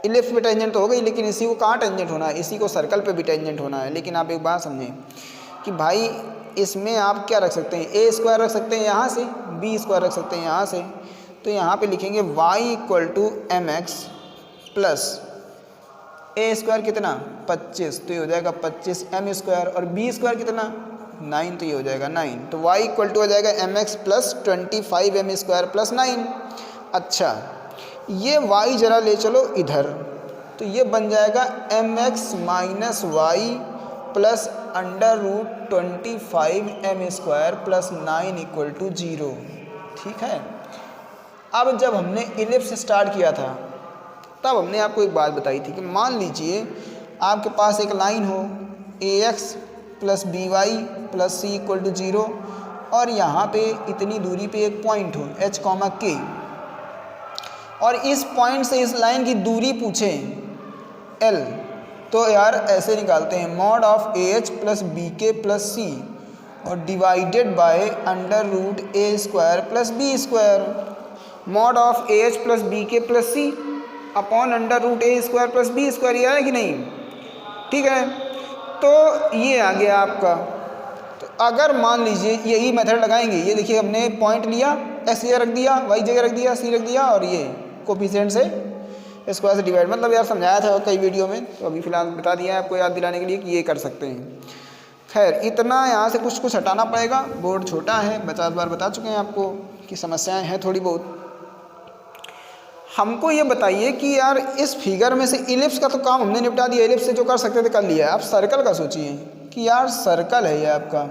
इलिप्स पे टेंजेंट तो हो गई, लेकिन इसी को कहाँ टेंजेंट होना है, इसी को सर्कल पे भी टेंजेंट होना है। लेकिन आप एक बात समझें कि भाई इसमें आप क्या रख सकते हैं, a² रख सकते हैं यहाँ से, b² रख सकते हैं यहाँ से। तो यहाँ पे लिखेंगे y = mx प्लस a² कितना 25, तो ये हो जाएगा 25 m², और b² कितना 9, तो ये हो जाएगा 9। तो y = हो जाएगा mx प्लस 25 m² प्लस 9। अच्छा ये y जरा ले चलो इधर, तो ये बन जाएगा mx minus y plus √25 m² plus 9 = 0। ठीक है। अब जब हमने इलिप्स स्टार्ट किया था तब हमने आपको एक बात बताई थी कि मान लीजिए आपके पास एक लाइन हो ax plus by plus c = 0 और यहाँ पे इतनी दूरी पे एक पॉइंट हो h, k, और इस पॉइंट से इस लाइन की दूरी पूछें l, तो यार ऐसे निकालते हैं mod of ah plus bk plus c और divided by √a² plus b²। mod of ah plus bk plus c upon √a² plus b², ये है कि नहीं। ठीक है, तो ये आ गया आपका। तो अगर मान लीजिए यही मेथड लगाएंगे, ये देखिए हमने पॉइंट लिया, x जगह रख दिया, y जगह रख दिया, c रख दिया, और ये कोफिशिएंट से स्क्वायर से डिवाइड, मतलब यार समझाया था कई वीडियो में, तो अभी फिलहाल बता दिया है आपको याद दिलाने के लिए कि ये कर सकते हैं। खैर इतना यहाँ से कुछ कुछ हटाना पड़ेगा, बोर्ड छोटा है, 50 बार बता चुके हैं आपको कि समस्याएं हैं थोड़ी बहुत। हमको ये बताइए कि यार इस फिगर में से इलिप्स का तो काम हमने निपटा दिया, इलिप्स से जो कर सकते थे कर लिया। आप सर्कल का सोचिए कि यार सर्कल है ये आपका,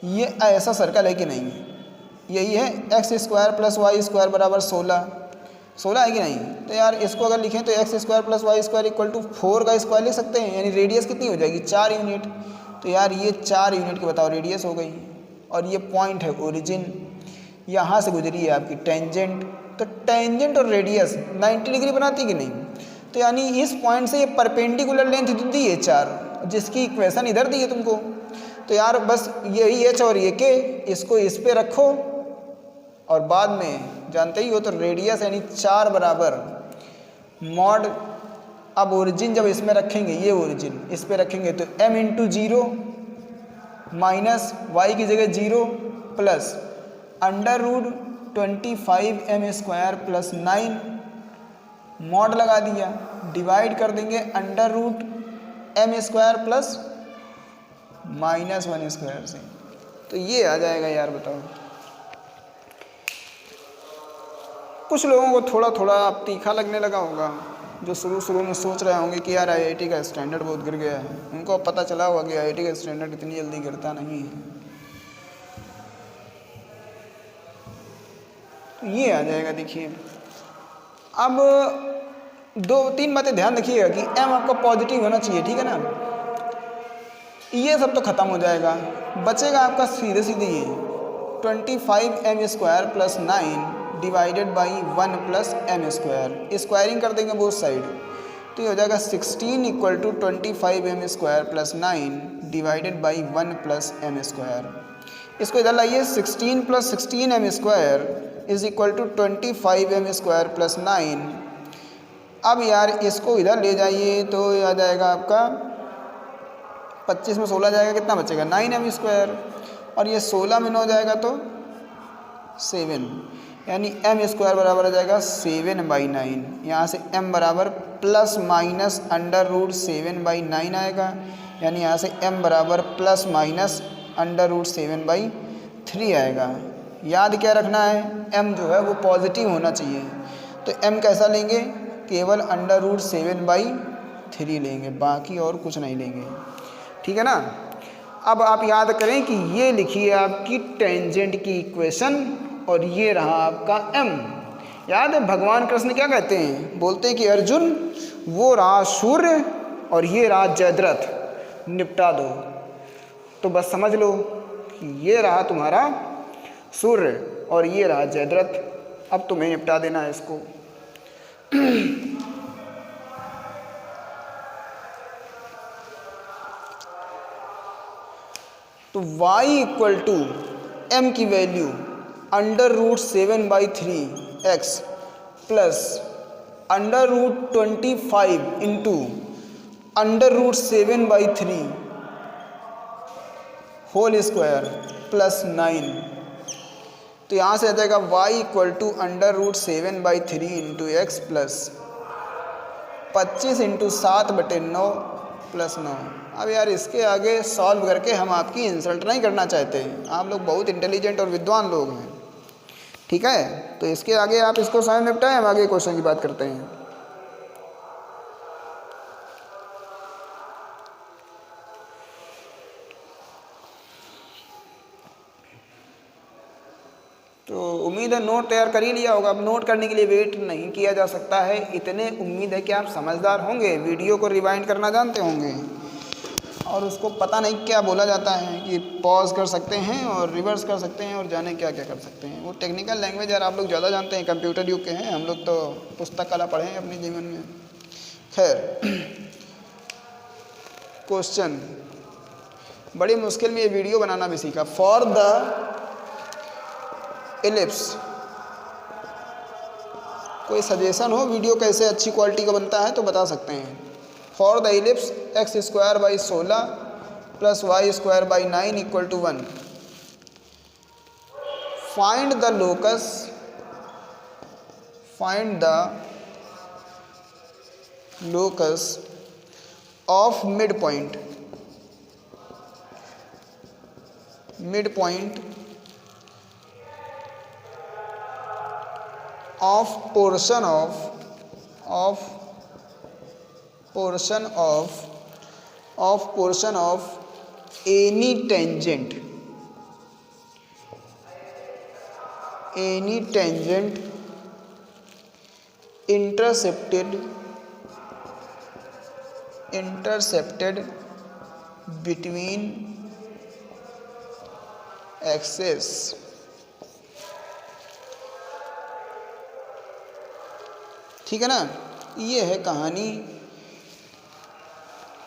ये ऐसा सर्कल है कि नहीं, यही है x² प्लस y² = 16 है कि नहीं। तो यार इसको अगर लिखें तो x² प्लस y² = 4 का स्क्वायर लिख सकते हैं, यानी रेडियस कितनी हो जाएगी 4 यूनिट। तो यार ये 4 यूनिट की बताओ रेडियस हो गई, और ये पॉइंट है ओरिजिन, यहाँ से गुजरी है आपकी टेंजेंट। तो टेंजेंट और रेडियस 90 डिग्री बनाती कि नहीं। तो यानी इस पॉइंट से ये परपेंडिकुलर लेंथ दी है 4, जिसकी इक्वेशन इधर दी है तुमको। तो यार बस यही h और ये k, इसको इस पे रखो, और बाद में जानते ही हो तो रेडियस यानी 4 बराबर मॉड, अब ओरिजिन जब इसमें रखेंगे, ये ओरिजिन इस पे रखेंगे तो m × 0 माइनस y की जगह 0 प्लस √25 m² प्लस 9 मॉड लगा दिया, डिवाइड कर देंगे √m² प्लस -1² से, तो ये आ जाएगा। यार बताओ, कुछ लोगों को थोड़ा थोड़ा तीखा लगने लगा होगा, जो शुरू में सोच रहे होंगे कि यार आईआईटी का स्टैंडर्ड बहुत गिर गया है, उनको अब पता चला होगा कि आईआईटी का स्टैंडर्ड इतनी जल्दी गिरता नहीं है। तो ये आ जाएगा। देखिए अब 2-3 बातें ध्यान रखिएगा कि m आपका पॉजिटिव होना चाहिए, ठीक है ना। ये सब तो खत्म हो जाएगा, बचेगा आपका सीधे सीधे ये 25m² + 9 divided by 1 + m²। Squaring कर देंगे बोथ साइड, तो ये हो जाएगा 16 = 25m² + 9 डिवाइडेड बाई 1 + m²। इसको इधर लाइए, 16 + 16m² = 25m² + 9। अब यार इसको इधर ले जाइए तो आ जाएगा आपका 25 में 16 जाएगा, कितना बचेगा 9m², और ये 16 में 9 जाएगा तो 7, यानी m² बराबर आ जाएगा 7/9। यहाँ से m बराबर ±√7/9 आएगा, यानी यहाँ से m बराबर ±√7/3 आएगा। याद क्या रखना है, m जो है वो पॉजिटिव होना चाहिए, तो m कैसा लेंगे, केवल √7/3 लेंगे, बाकी और कुछ नहीं लेंगे, ठीक है ना। अब आप याद करें कि ये लिखिए आपकी टेंजेंट की इक्वेशन, और ये रहा आपका m। याद है भगवान कृष्ण क्या कहते हैं, बोलते हैं कि अर्जुन वो रहा सूर्य और ये रहा जयद्रथ, निपटा दो। तो बस समझ लो कि ये रहा तुम्हारा सूर्य और ये रहा जयद्रथ, अब तुम्हें निपटा देना है इसको। तो y = m की value √7/3x plus √25 into √7/3 whole square plus 9। तो यहाँ से आ जाएगा y = √7/3 into x plus 25 into 7/9 plus 9। अब यार इसके आगे सॉल्व करके हम आपकी इंसल्ट नहीं करना चाहते, आप लोग बहुत इंटेलिजेंट और विद्वान लोग हैं, ठीक है। तो इसके आगे आप इसको स्वयं निपटाएं, हम आगे क्वेश्चन की बात करते हैं। तो उम्मीद है नोट तैयार कर ही लिया होगा। अब नोट करने के लिए वेट नहीं किया जा सकता है, इतने उम्मीद है कि आप समझदार होंगे, वीडियो को रिवाइंड करना जानते होंगे, और उसको पता नहीं क्या बोला जाता है कि पॉज कर सकते हैं और रिवर्स कर सकते हैं और जाने क्या क्या कर सकते हैं। वो टेक्निकल लैंग्वेज यार आप लोग ज़्यादा जानते हैं, कंप्यूटर युग के हैं, हम लोग तो पुस्तक कला पढ़े हैं अपने जीवन में। खैर क्वेश्चन, बड़ी मुश्किल में ये वीडियो बनाना भी सीखा। फॉर द एलिप्स, कोई सजेशन हो वीडियो कैसे अच्छी क्वालिटी का बनता है तो बता सकते हैं। For the ellipse x²/16 + y²/9 = 1, find the locus of mid point of portion of any tangent intercepted between axes। ठीक है ना, ये है कहानी।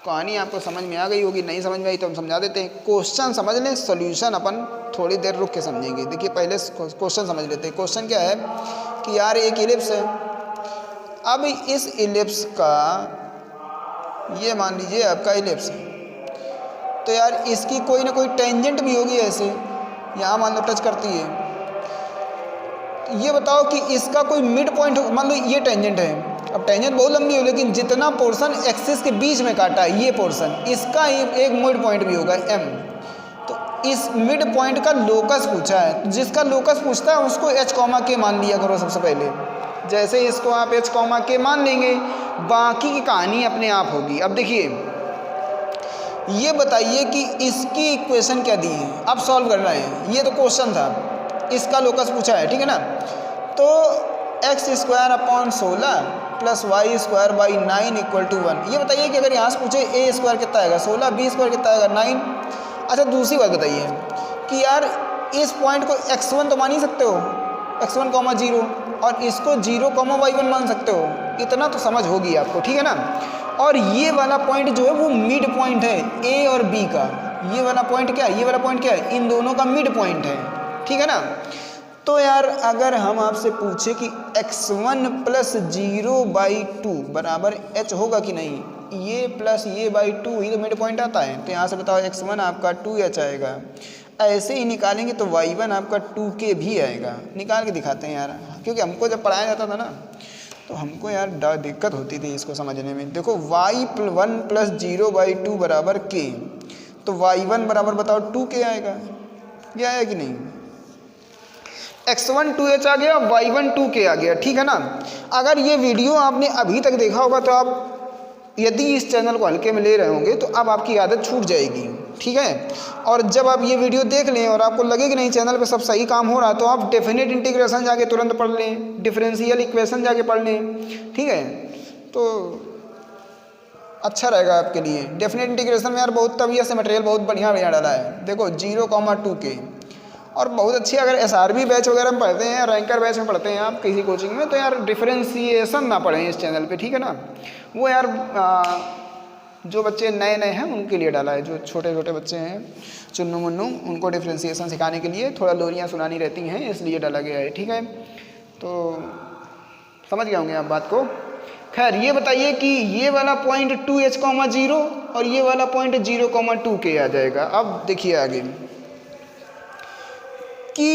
कहानी आपको समझ में आ गई होगी, नहीं समझ में आई तो हम समझा देते हैं। क्वेश्चन समझ लें, सॉल्यूशन अपन थोड़ी देर रुक के समझेंगे। देखिए पहले क्वेश्चन समझ लेते हैं। क्वेश्चन क्या है कि यार एक इलिप्स है, अब इस इलिप्स का, ये मान लीजिए आपका इलिप्स है, तो यार इसकी कोई ना कोई टेंजेंट भी होगी, ऐसे यहाँ मान लो टच करती है। ये बताओ कि इसका कोई मिड पॉइंट, मान लो ये टेंजेंट है, अब टेंजेंट बहुत लंबी हो, लेकिन जितना पोर्शन एक्सिस के बीच में काटा है ये पोर्शन, इसका एक मिड पॉइंट भी होगा m। तो इस मिड पॉइंट का लोकस पूछा है, जिसका लोकस पूछता है उसको h, k मान लिया करो सबसे पहले। जैसे इसको आप h कॉमा के मान लेंगे, बाकी की कहानी अपने आप होगी। अब देखिए ये बताइए कि इसकी इक्वेशन क्या दी है, अब सॉल्व कर रहे हैं। ये तो क्वेश्चन था, इसका लोकस पूछा है, ठीक है ना। तो x square upon 16 plus Y square by 9 equal to 1। ये बताइए कि अगर यहाँ से पूछे ए स्क्वायर कितना आएगा 16, बी स्क्वायर कितना आएगा 9। अच्छा दूसरी बात बताइए कि यार इस पॉइंट को x1 तो मान ही सकते हो, x1 कॉमा 0, और इसको 0 कॉमा y1 मान सकते हो। इतना तो समझ होगी आपको, ठीक है ना। और ये वाला पॉइंट जो है वो मिड पॉइंट है ए और बी का। ये वाला पॉइंट क्या है, ये वाला पॉइंट क्या है, इन दोनों का मिड पॉइंट है, ठीक है ना। तो यार अगर हम आपसे पूछे कि x1 प्लस 0/2 बराबर h होगा कि नहीं, ये प्लस ये बाई 2 ही तो मिड पॉइंट आता है। तो यहाँ से बताओ x1 आपका 2h आएगा। ऐसे ही निकालेंगे तो y1 आपका 2k भी आएगा। निकाल के दिखाते हैं यार, क्योंकि हमको जब पढ़ाया जाता था ना तो हमको यार दिक्कत होती थी इसको समझने में। देखो y1 प्लस 0/2 बराबर k, तो y1 बराबर बताओ 2k आएगा। ये आया कि नहीं, x1 2h आ गया, y1 2k आ गया, ठीक है ना। अगर ये वीडियो आपने अभी तक देखा होगा तो आप यदि इस चैनल को हल्के में ले रहे होंगे तो अब आपकी आदत छूट जाएगी, ठीक है। और जब आप ये वीडियो देख लें और आपको लगे कि नहीं चैनल पे सब सही काम हो रहा है, तो आप डेफिनेट इंटीग्रेशन जाके तुरंत पढ़ लें, डिफरेंशियल इक्वेशन जाके पढ़ लें, ठीक है। तो अच्छा रहेगा आपके लिए। डेफिनेट इंटीग्रेशन में यार बहुत तभी से मटेरियल बहुत बढ़िया डाला है। देखो 0,2k, और बहुत अच्छी अगर SRB बैच वगैरह में पढ़ते हैं, रैंकर बैच में पढ़ते हैं आप किसी कोचिंग में, तो यार डिफरेंशिएशन ना पढ़ें इस चैनल पे, ठीक है ना। वो यार जो बच्चे नए नए हैं उनके लिए डाला है, जो छोटे छोटे बच्चे हैं चुन्नू मुन्नू, उनको डिफरेंशिएशन सिखाने के लिए थोड़ा लोरियाँ सुनानी रहती हैं, इसलिए डाला गया है, ठीक है। तो समझ गए होंगे आप बात को। खैर ये बताइए कि ये वाला पॉइंट 2h,0 और ये वाला पॉइंट 0,2k आ जाएगा। अब देखिए आगे कि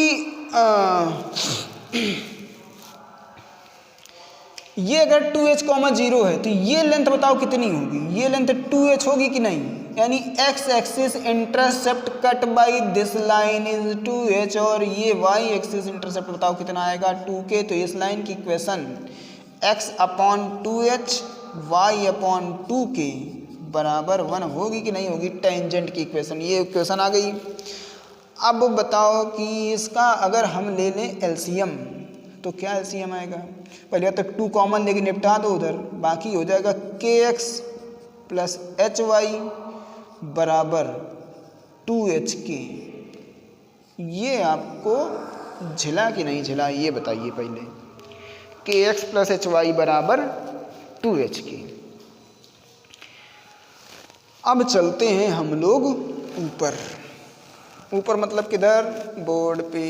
ये अगर 2h,0 है तो ये लेंथ बताओ कितनी होगी, ये लेंथ 2h होगी कि नहीं। यानी x axis intercept cut by this line is 2h, और ये y एक्सिस इंटरसेप्ट बताओ कितना आएगा 2k। तो इस लाइन की equation x upon 2h y upon 2k बराबर 1 होगी कि नहीं होगी, टेंजेंट की इक्वेशन। ये इक्वेशन आ गई। अब बताओ कि इसका अगर हम ले लें एलसीएम तो क्या एलसीएम आएगा। पहले तो 2 कॉमन लेके निपटा दो उधर, बाकी हो जाएगा kx प्लस hy बराबर 2hk। ये आपको झिला कि नहीं झिला ये बताइए पहले। kx प्लस hy बराबर 2hk। अब चलते हैं हम लोग ऊपर। ऊपर मतलब किधर, बोर्ड पे।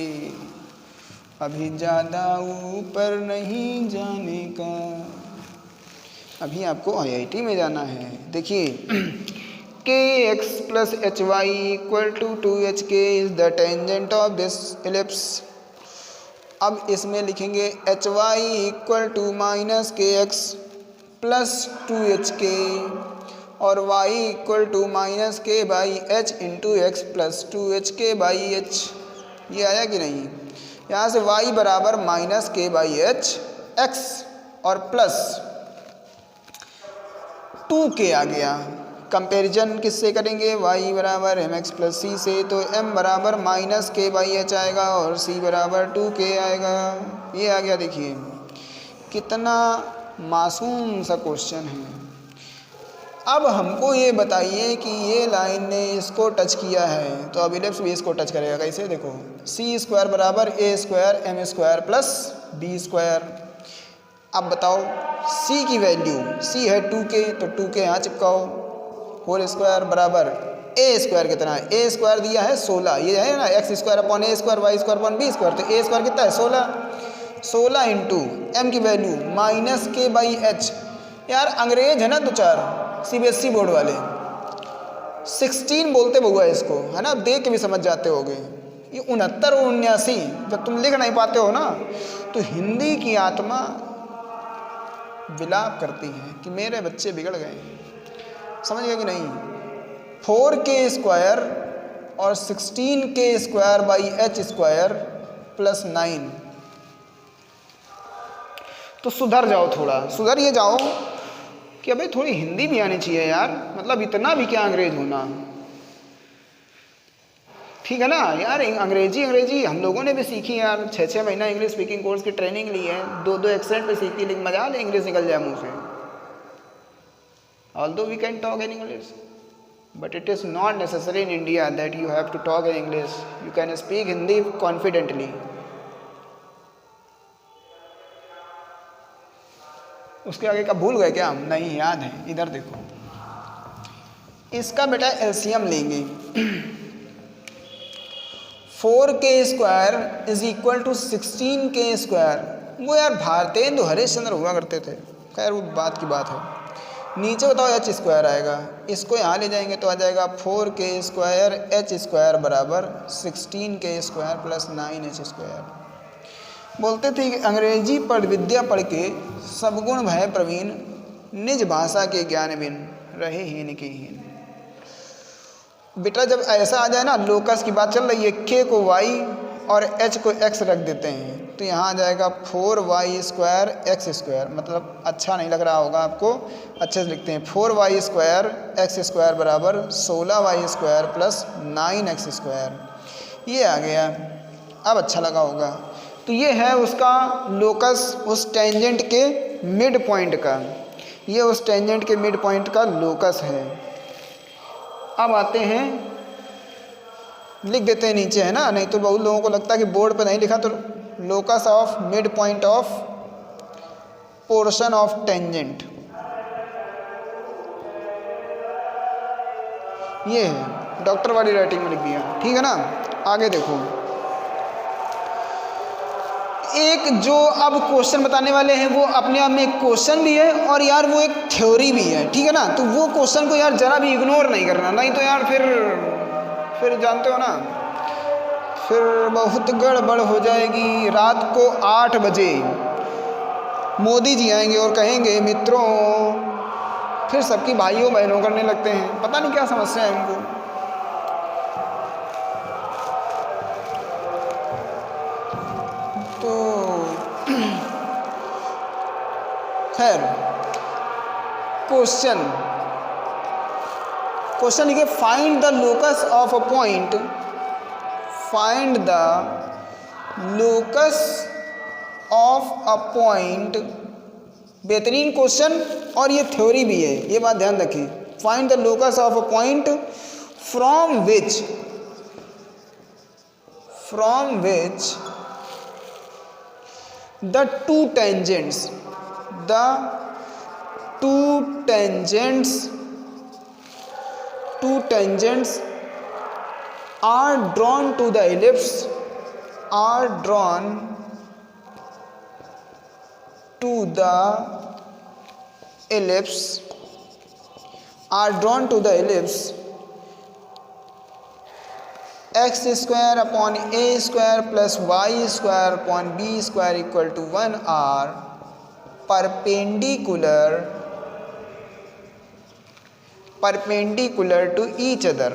अभी ज़्यादा ऊपर नहीं जाने का, अभी आपको IIT में जाना है। देखिए kx plus hy equal to 2hk is the tangent of this ellipse. अब इसमें लिखेंगे hy equal to minus kx plus 2hk और y equal to minus k by h into x plus 2hk by h। ये आया कि नहीं। यहाँ से y बराबर minus k by h x और प्लस 2k आ गया। कंपैरिजन किससे करेंगे, y बराबर mx प्लस c से, तो m बराबर माइनस k बाई h आएगा और c बराबर 2k आएगा। ये आ गया। देखिए कितना मासूम सा क्वेश्चन है। अब हमको ये बताइए कि ये लाइन ने इसको टच किया है, तो अब इलिप्स भी इसको टच करेगा। कैसे, देखो सी स्क्वायर बराबर ए square M square plus B square. अब बताओ c की वैल्यू, c है 2k, तो 2k यहाँ चिपकाओ, होल स्क्वायर बराबर ए स्क्वायर कितना है, ए स्क्वायर दिया है 16, ये है ना x square upon a square y square upon b square, तो ए स्क्वायर कितना है 16 इंटू एम की value minus k by h. यार अंग्रेज है ना दो चार CBSE बोर्ड वाले, 16 बोलते बहुआ इसको, है ना, देख के भी समझ जाते होगे। ये 69 और 79 जब तुम लिख नहीं पाते हो ना, तो हिंदी की आत्मा विलाप करती है कि मेरे बच्चे बिगड़ गए। समझ गए कि नहीं। 4k स्क्वायर और 16k square by h square plus 9, तो सुधर जाओ, थोड़ा सुधर ये जाओ कि अबे थोड़ी हिंदी भी आनी चाहिए यार, मतलब इतना भी क्या अंग्रेज होना, ठीक है ना यार। अंग्रेजी हम लोगों ने भी सीखी यार, 6-6 महीना इंग्लिश स्पीकिंग कोर्स की ट्रेनिंग ली है, 2-2 एक्सेंट पे सीखी, लेकिन मजा ले इंग्लिश निकल जाए मुंह से। Although we can talk in English but it is not necessary in India that you have to talk in English, you can speak Hindi confidently. उसके आगे का भूल गए क्या हम? नहीं, याद है, इधर देखो। इसका बेटा एलसीएम लेंगे। 4k² is equal to 16k²। वो यार भारतेंदु हरिश्चंद्र हुआ करते थे, खैर वो बात की बात है। नीचे बताओ h² आएगा, इसको यहाँ ले जाएंगे तो आ जाएगा 4k² h² बराबर 16k² प्लस 9h²। बोलते थे कि अंग्रेजी पढ़ विद्या पढ़ के सबगुण भय प्रवीण, निज भाषा के ज्ञान बिन रहे हीन की हीन। बेटा जब ऐसा आ जाए ना, लोकस की बात चल रही है, k को y और h को x रख देते हैं तो यहाँ आ जाएगा 4y² x²। मतलब अच्छा नहीं लग रहा होगा आपको, अच्छे से लिखते हैं 4y² x² बराबर 16y² प्लस 9x²। ये आ गया, अब अच्छा लगा होगा। तो ये है उसका लोकस, उस टेंजेंट के मिड पॉइंट का, ये उस टेंजेंट के मिड पॉइंट का लोकस है। अब आते हैं, लिख देते हैं नीचे, है ना, नहीं तो बहुत लोगों को लगता है कि बोर्ड पे नहीं लिखा। तो locus of mid point of portion of tangent, ये है, डॉक्टर वाली राइटिंग में लिख दिया, ठीक है ना। आगे देखो, एक जो अब क्वेश्चन बताने वाले हैं वो अपने आप में एक क्वेश्चन भी है और यार वो एक थ्योरी भी है, ठीक है ना। तो वो क्वेश्चन को यार जरा भी इग्नोर नहीं करना, नहीं तो यार फिर जानते हो ना, फिर बहुत गड़बड़ हो जाएगी। रात को 8 बजे मोदी जी आएंगे और कहेंगे मित्रों, फिर सबकी भाइयों बहनों करने लगते हैं, पता नहीं क्या समस्या है उनको। तो खैर, क्वेश्चन लिखिए, find the locus of a point, find the locus of a point. बेहतरीन क्वेश्चन और ये थ्योरी भी है, ये बात ध्यान रखिए। Find the locus of a point from which the two tangents are drawn to the ellipse, are drawn to the ellipse x² upon a² plus y² upon b² equal to 1 are perpendicular to each other।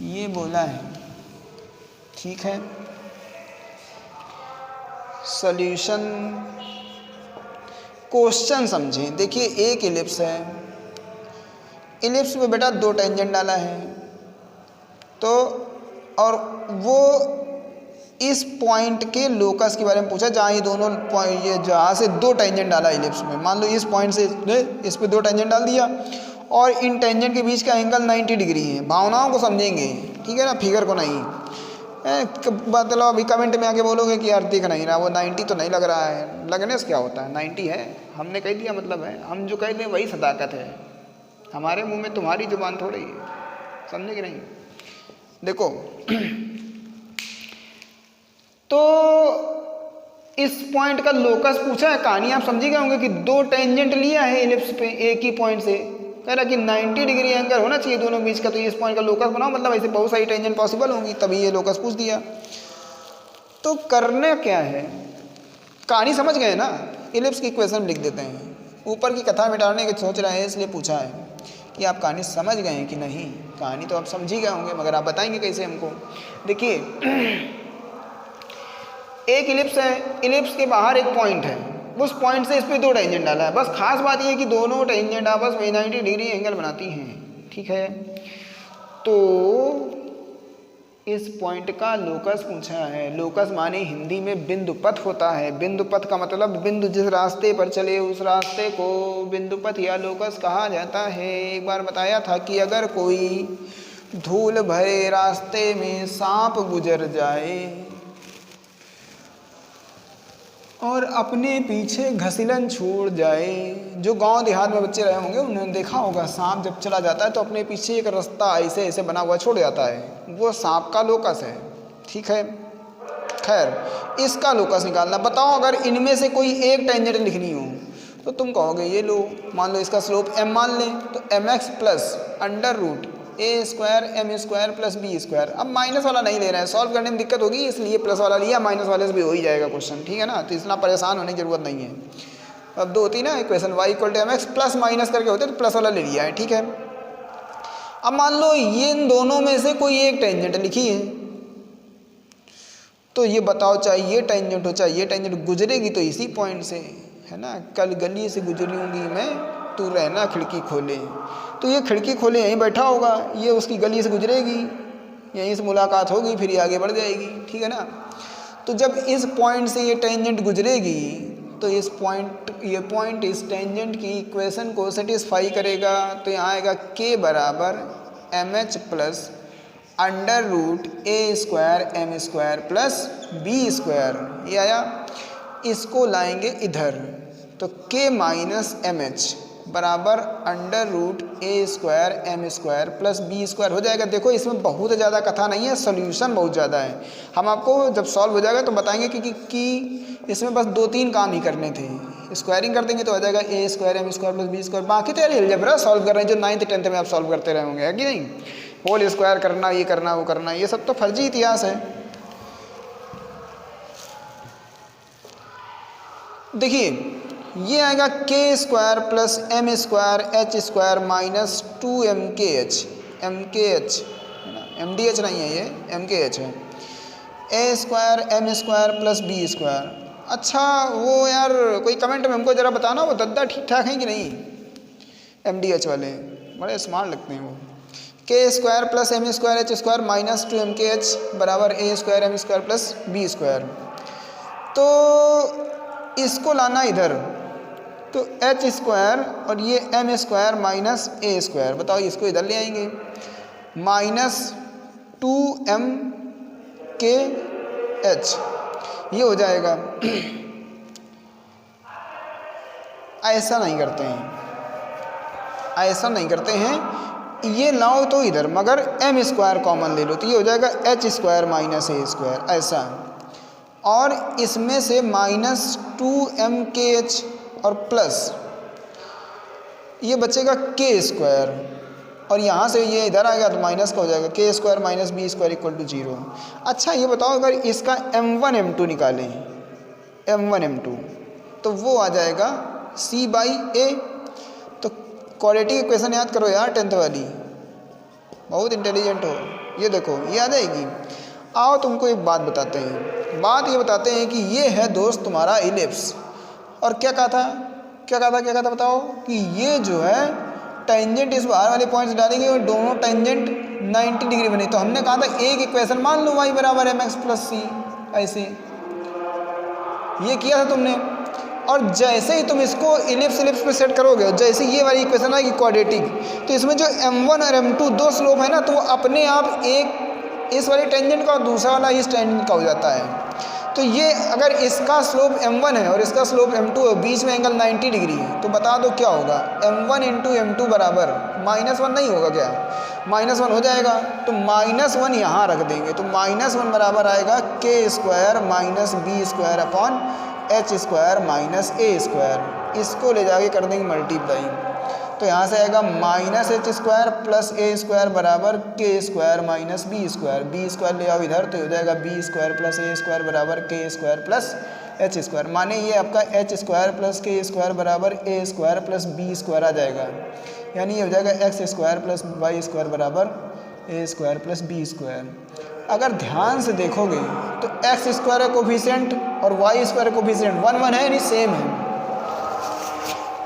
ये बोला है, ठीक है। सॉल्यूशन, क्वेश्चन समझें। देखिए एक इलिप्स है, इलिप्स में बेटा 2 टेंजेंट डाला है, तो और वो इस पॉइंट के लोकस के बारे में पूछा, जहाँ ये दोनों पॉइंट, ये जहाँ से 2 टेंजेंट डाला इलिप्स में, मान लो इस पॉइंट से इस पे 2 टेंजेंट डाल दिया और इन टेंजेंट के बीच का एंगल 90 डिग्री है। भावनाओं को समझेंगे, ठीक है ना, फिगर को नहीं। मतलब अभी कमेंट में आके बोलोगे कि यार दिख नहीं रहा, वो 90 तो नहीं लग रहा है, लगने से क्या होता है, 90 है, हमने कह दिया, मतलब है, हम जो कह दें वही सदाकत है, हमारे मुंह में तुम्हारी जुबान थोड़ी है, समझे कि नहीं। देखो तो इस पॉइंट का लोकस पूछा है, कहानी आप समझ गए होंगे कि 2 टेंजेंट लिया है इलिप्स पे एक ही पॉइंट से, कह रहा कि 90 डिग्री एंगल होना चाहिए दोनों बीच का, तो इस पॉइंट का लोकस बनाओ, मतलब ऐसे बहुत सारी टेंजेंट पॉसिबल होंगी, तभी ये लोकस पूछ दिया। तो करना क्या है, कहानी समझ गए ना, इलिप्स की इक्वेशन लिख देते हैं। ऊपर की कथा मिटाने की सोच रहे हैं, इसलिए पूछा है कि आप कहानी समझ गए हैं कि नहीं। कहानी तो आप समझ ही गए होंगे, मगर आप बताएंगे कैसे हमको। देखिए एक इलिप्स है, इलिप्स के बाहर एक पॉइंट है, उस पॉइंट से इस पे दो टेंजेंट डाला है। बस खास बात ये है कि दोनों टेंजेंट आपस में 90 डिग्री एंगल बनाती हैं, ठीक है। तो इस पॉइंट का लोकस पूछा है। लोकस माने हिंदी में बिंदुपथ होता है। बिंदुपथ का मतलब बिंदु जिस रास्ते पर चले उस रास्ते को बिंदुपथ या लोकस कहा जाता है। एक बार बताया था कि अगर कोई धूल भरे रास्ते में सांप गुजर जाए और अपने पीछे घसीलन छोड़ जाए, जो गांव देहात में बच्चे रहे होंगे उन्होंने देखा होगा, सांप जब चला जाता है तो अपने पीछे एक रास्ता ऐसे ऐसे बना हुआ छोड़ जाता है, वो सांप का लोकस है, ठीक है। खैर, इसका लोकस निकालना। बताओ अगर इनमें से कोई एक टेंजेंट लिखनी हो तो तुम कहोगे ये लो, मान लो इसका स्लोप m मान लें तो mx plus under root a square M square plus B square. अब माइनस वाला नहीं ले रहे हैं, सॉल्व करने में दिक्कत होगी इसलिए प्लस वाला लिया, माइनस वाले से भी हो ही जाएगा क्वेश्चन, ठीक है ना। तो इतना परेशान होने की जरूरत नहीं है। अब दो होती ना equation y equal to mx plus minus करके होते तो प्लस वाला ले लिया है, ठीक है। अब मान लो ये इन दोनों में से कोई एक टेंजेंट लिखी है, तो ये बताओ चाहे ये टेंजेंट हो चाहे ये टेंजेंट, गुजरेगी तो इसी पॉइंट से, है ना। कल गली से गुजरूंगी मैं, तू रहना खिड़की खोले। तो ये खिड़की खोले यहीं बैठा होगा, ये उसकी गली से गुजरेगी, यहीं से मुलाकात होगी, फिर ये आगे बढ़ जाएगी, ठीक है ना। तो जब इस पॉइंट से ये टेंजेंट गुजरेगी तो ये पॉइंट इस टेंजेंट की इक्वेशन को सेटिस्फाई करेगा। तो यहाँ आएगा k बराबर m h plus under root a square M square plus B square, ये आया। इसको लाएंगे इधर तो k माइनस एम एच बराबर under root a square M square plus B square हो जाएगा। देखो इसमें बहुत ज़्यादा कथा नहीं है, सोल्यूशन बहुत ज़्यादा है। हम आपको जब सॉल्व हो जाएगा तो बताएंगे कि इसमें बस 2-3 काम ही करने थे। स्क्वायरिंग कर देंगे तो आ जाएगा a square M square plus B square. बाकी तो यार अलजेब्रा सॉल्व कर रहे हैं जो 9th 10th में आप सॉल्व करते रहे होंगे, है कि नहीं। होल स्क्वायर करना, ये करना, वो करना, ये सब तो फर्जी इतिहास है। देखिए ये आएगा k square plus M square H square minus 2mkh, mkh है ना, mdh नहीं है, ये mkh है। a square M square plus B square. अच्छा वो यार कोई कमेंट में हमको ज़रा बताना वो दद्दा ठीक ठाक है कि नहीं, mdh वाले बड़े स्मार्ट लगते हैं वो। k square plus M square H square minus 2mkh बराबर a square M square plus B square. तो इसको लाना इधर, तो एच स्क्वायर और ये एम स्क्वायर माइनस ए स्क्वायर, बताओ इसको इधर ले आएंगे, माइनस 2mkh ये हो जाएगा। ऐसा नहीं करते हैं, ऐसा नहीं करते हैं, ये लाओ तो इधर मगर एम स्क्वायर कॉमन ले लो तो ये हो जाएगा एच स्क्वायर माइनस ए स्क्वायर, ऐसा। और इसमें से माइनस 2mkh और प्लस ये बचेगा k स्क्वायर, और यहाँ से ये इधर आएगा तो माइनस का हो जाएगा k square minus B square equal to 0। अच्छा ये बताओ अगर इसका m1 m2 निकालें, m1 m2 तो वो आ जाएगा c बाई a। तो क्वाड्रेटिक इक्वेशन याद करो यार 10th वाली, बहुत इंटेलिजेंट हो। ये देखो ये आ जाएगी। आओ तुमको एक बात बताते हैं, बात ये बताते हैं कि ये है दोस्त तुम्हारा इलिप्स। और क्या कहा था बताओ कि ये जो है टेंजेंट इस बाहर वाले पॉइंट्स डालेंगे और दोनों टेंजेंट 90 डिग्री बने। तो हमने कहा था एक इक्वेशन मान लो y बराबर mx प्लस सी, ऐसे ये किया था तुमने। और जैसे ही तुम इसको इलिप्स पे सेट करोगे और जैसे ये वाली इक्वेशन आएगी क्वाड्रेटिक, तो इसमें जो m1 और m2 दो स्लोप है ना, तो वो अपने आप एक इस वाले टेंजेंट का और दूसरा वाला इस टेंजेंट का हो जाता है। तो ये अगर इसका स्लोप m1 है और इसका स्लोप m2 है, बीच में एंगल 90 डिग्री है, तो बता दो क्या होगा। m1 इंटू m2 बराबर -1 नहीं होगा क्या, -1 हो जाएगा। तो -1 यहाँ रख देंगे तो -1 बराबर आएगा k square minus B square upon h square minus ए स्क्वायर। इसको ले जाके कर देंगे मल्टीप्लाई, तो यहाँ से आएगा माइनस एच स्क्वायर प्लस ए स्क्वायर बराबर K square minus B square. B square ले आओ इधर तो हो जाएगा बी स्क्वायर प्लस ए स्क्वायर बराबर K square plus H square. माने ये आपका H square plus K square बराबर ए स्क्वायर प्लस बी स्क्वायर आ जाएगा। यानी ये हो जाएगा X square plus Y square बराबर ए स्क्वायर प्लस बी स्क्वायर। अगर ध्यान से देखोगे तो एक्स स्क्वायर का कोफिशिएंट और वाई स्क्वायर का कोफिशिएंट 1 1 है, यानी सेम है।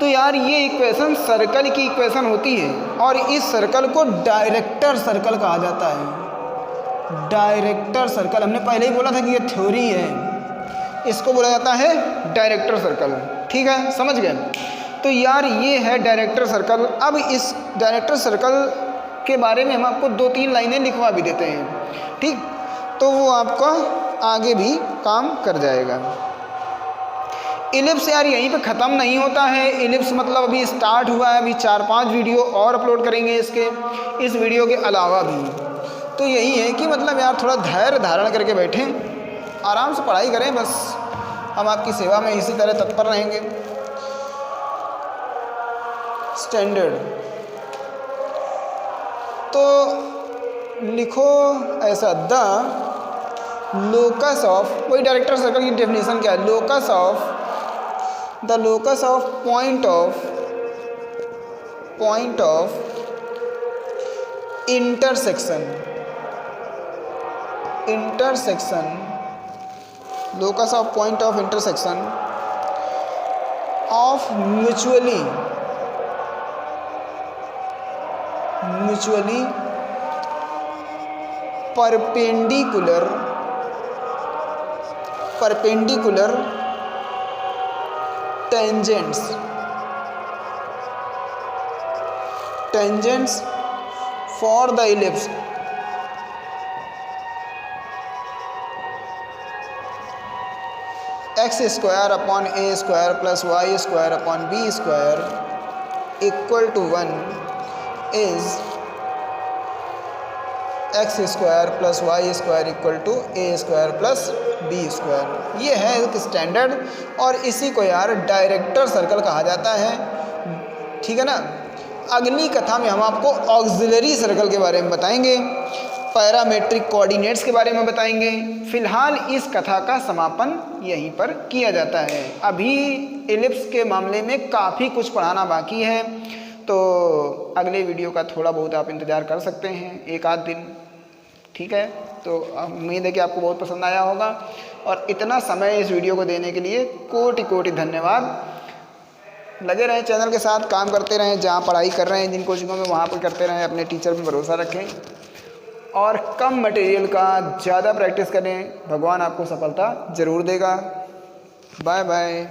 तो यार ये इक्वेशन सर्कल की इक्वेशन होती है और इस सर्कल को डायरेक्टर सर्कल कहा जाता है। डायरेक्टर सर्कल, हमने पहले ही बोला था कि ये थ्योरी है, इसको बोला जाता है डायरेक्टर सर्कल। ठीक है, समझ गए। तो यार ये है डायरेक्टर सर्कल। अब इस डायरेक्टर सर्कल के बारे में हम आपको 2-3 लाइनें लिखवा भी देते हैं, ठीक, तो वो आपका आगे भी काम कर जाएगा। इलिप्स यार यहीं पे ख़त्म नहीं होता है। इलिप्स मतलब अभी स्टार्ट हुआ है, अभी 4-5 वीडियो और अपलोड करेंगे इसके, इस वीडियो के अलावा भी। तो यही है कि मतलब यार थोड़ा धैर्य धारण करके बैठें, आराम से पढ़ाई करें, बस हम आपकी सेवा में इसी तरह तत्पर रहेंगे। स्टैंडर्ड तो लिखो ऐसा, द लोकस ऑफ, वही डायरेक्टर सर्कल की डेफिनेशन क्या है, locus of, the locus of point of intersection, locus of point of intersection of mutually perpendicular tangents for the ellipse x square upon a square plus y square upon b square equal to 1 is x square plus Y square equal to A square plus B square. ये है एक स्टैंडर्ड और इसी को यार डायरेक्टर सर्कल कहा जाता है। ठीक है ना। अगली कथा में हम आपको ऑक्सिलरी सर्कल के बारे में बताएंगे, पैरामेट्रिक कोऑर्डिनेट्स के बारे में बताएंगे। फिलहाल इस कथा का समापन यहीं पर किया जाता है। अभी एलिप्स के मामले में काफ़ी कुछ पढ़ाना बाकी है, तो अगले वीडियो का थोड़ा बहुत आप इंतज़ार कर सकते हैं, एक आध दिन। ठीक है, तो उम्मीद है कि आपको बहुत पसंद आया होगा और इतना समय इस वीडियो को देने के लिए कोटि कोटि धन्यवाद। लगे रहें चैनल के साथ, काम करते रहें, जहाँ पढ़ाई कर रहे हैं जिन कोचिंगों में वहाँ पर करते रहें, अपने टीचर पर भरोसा रखें और कम मटेरियल का ज़्यादा प्रैक्टिस करें। भगवान आपको सफलता ज़रूर देगा। Bye bye.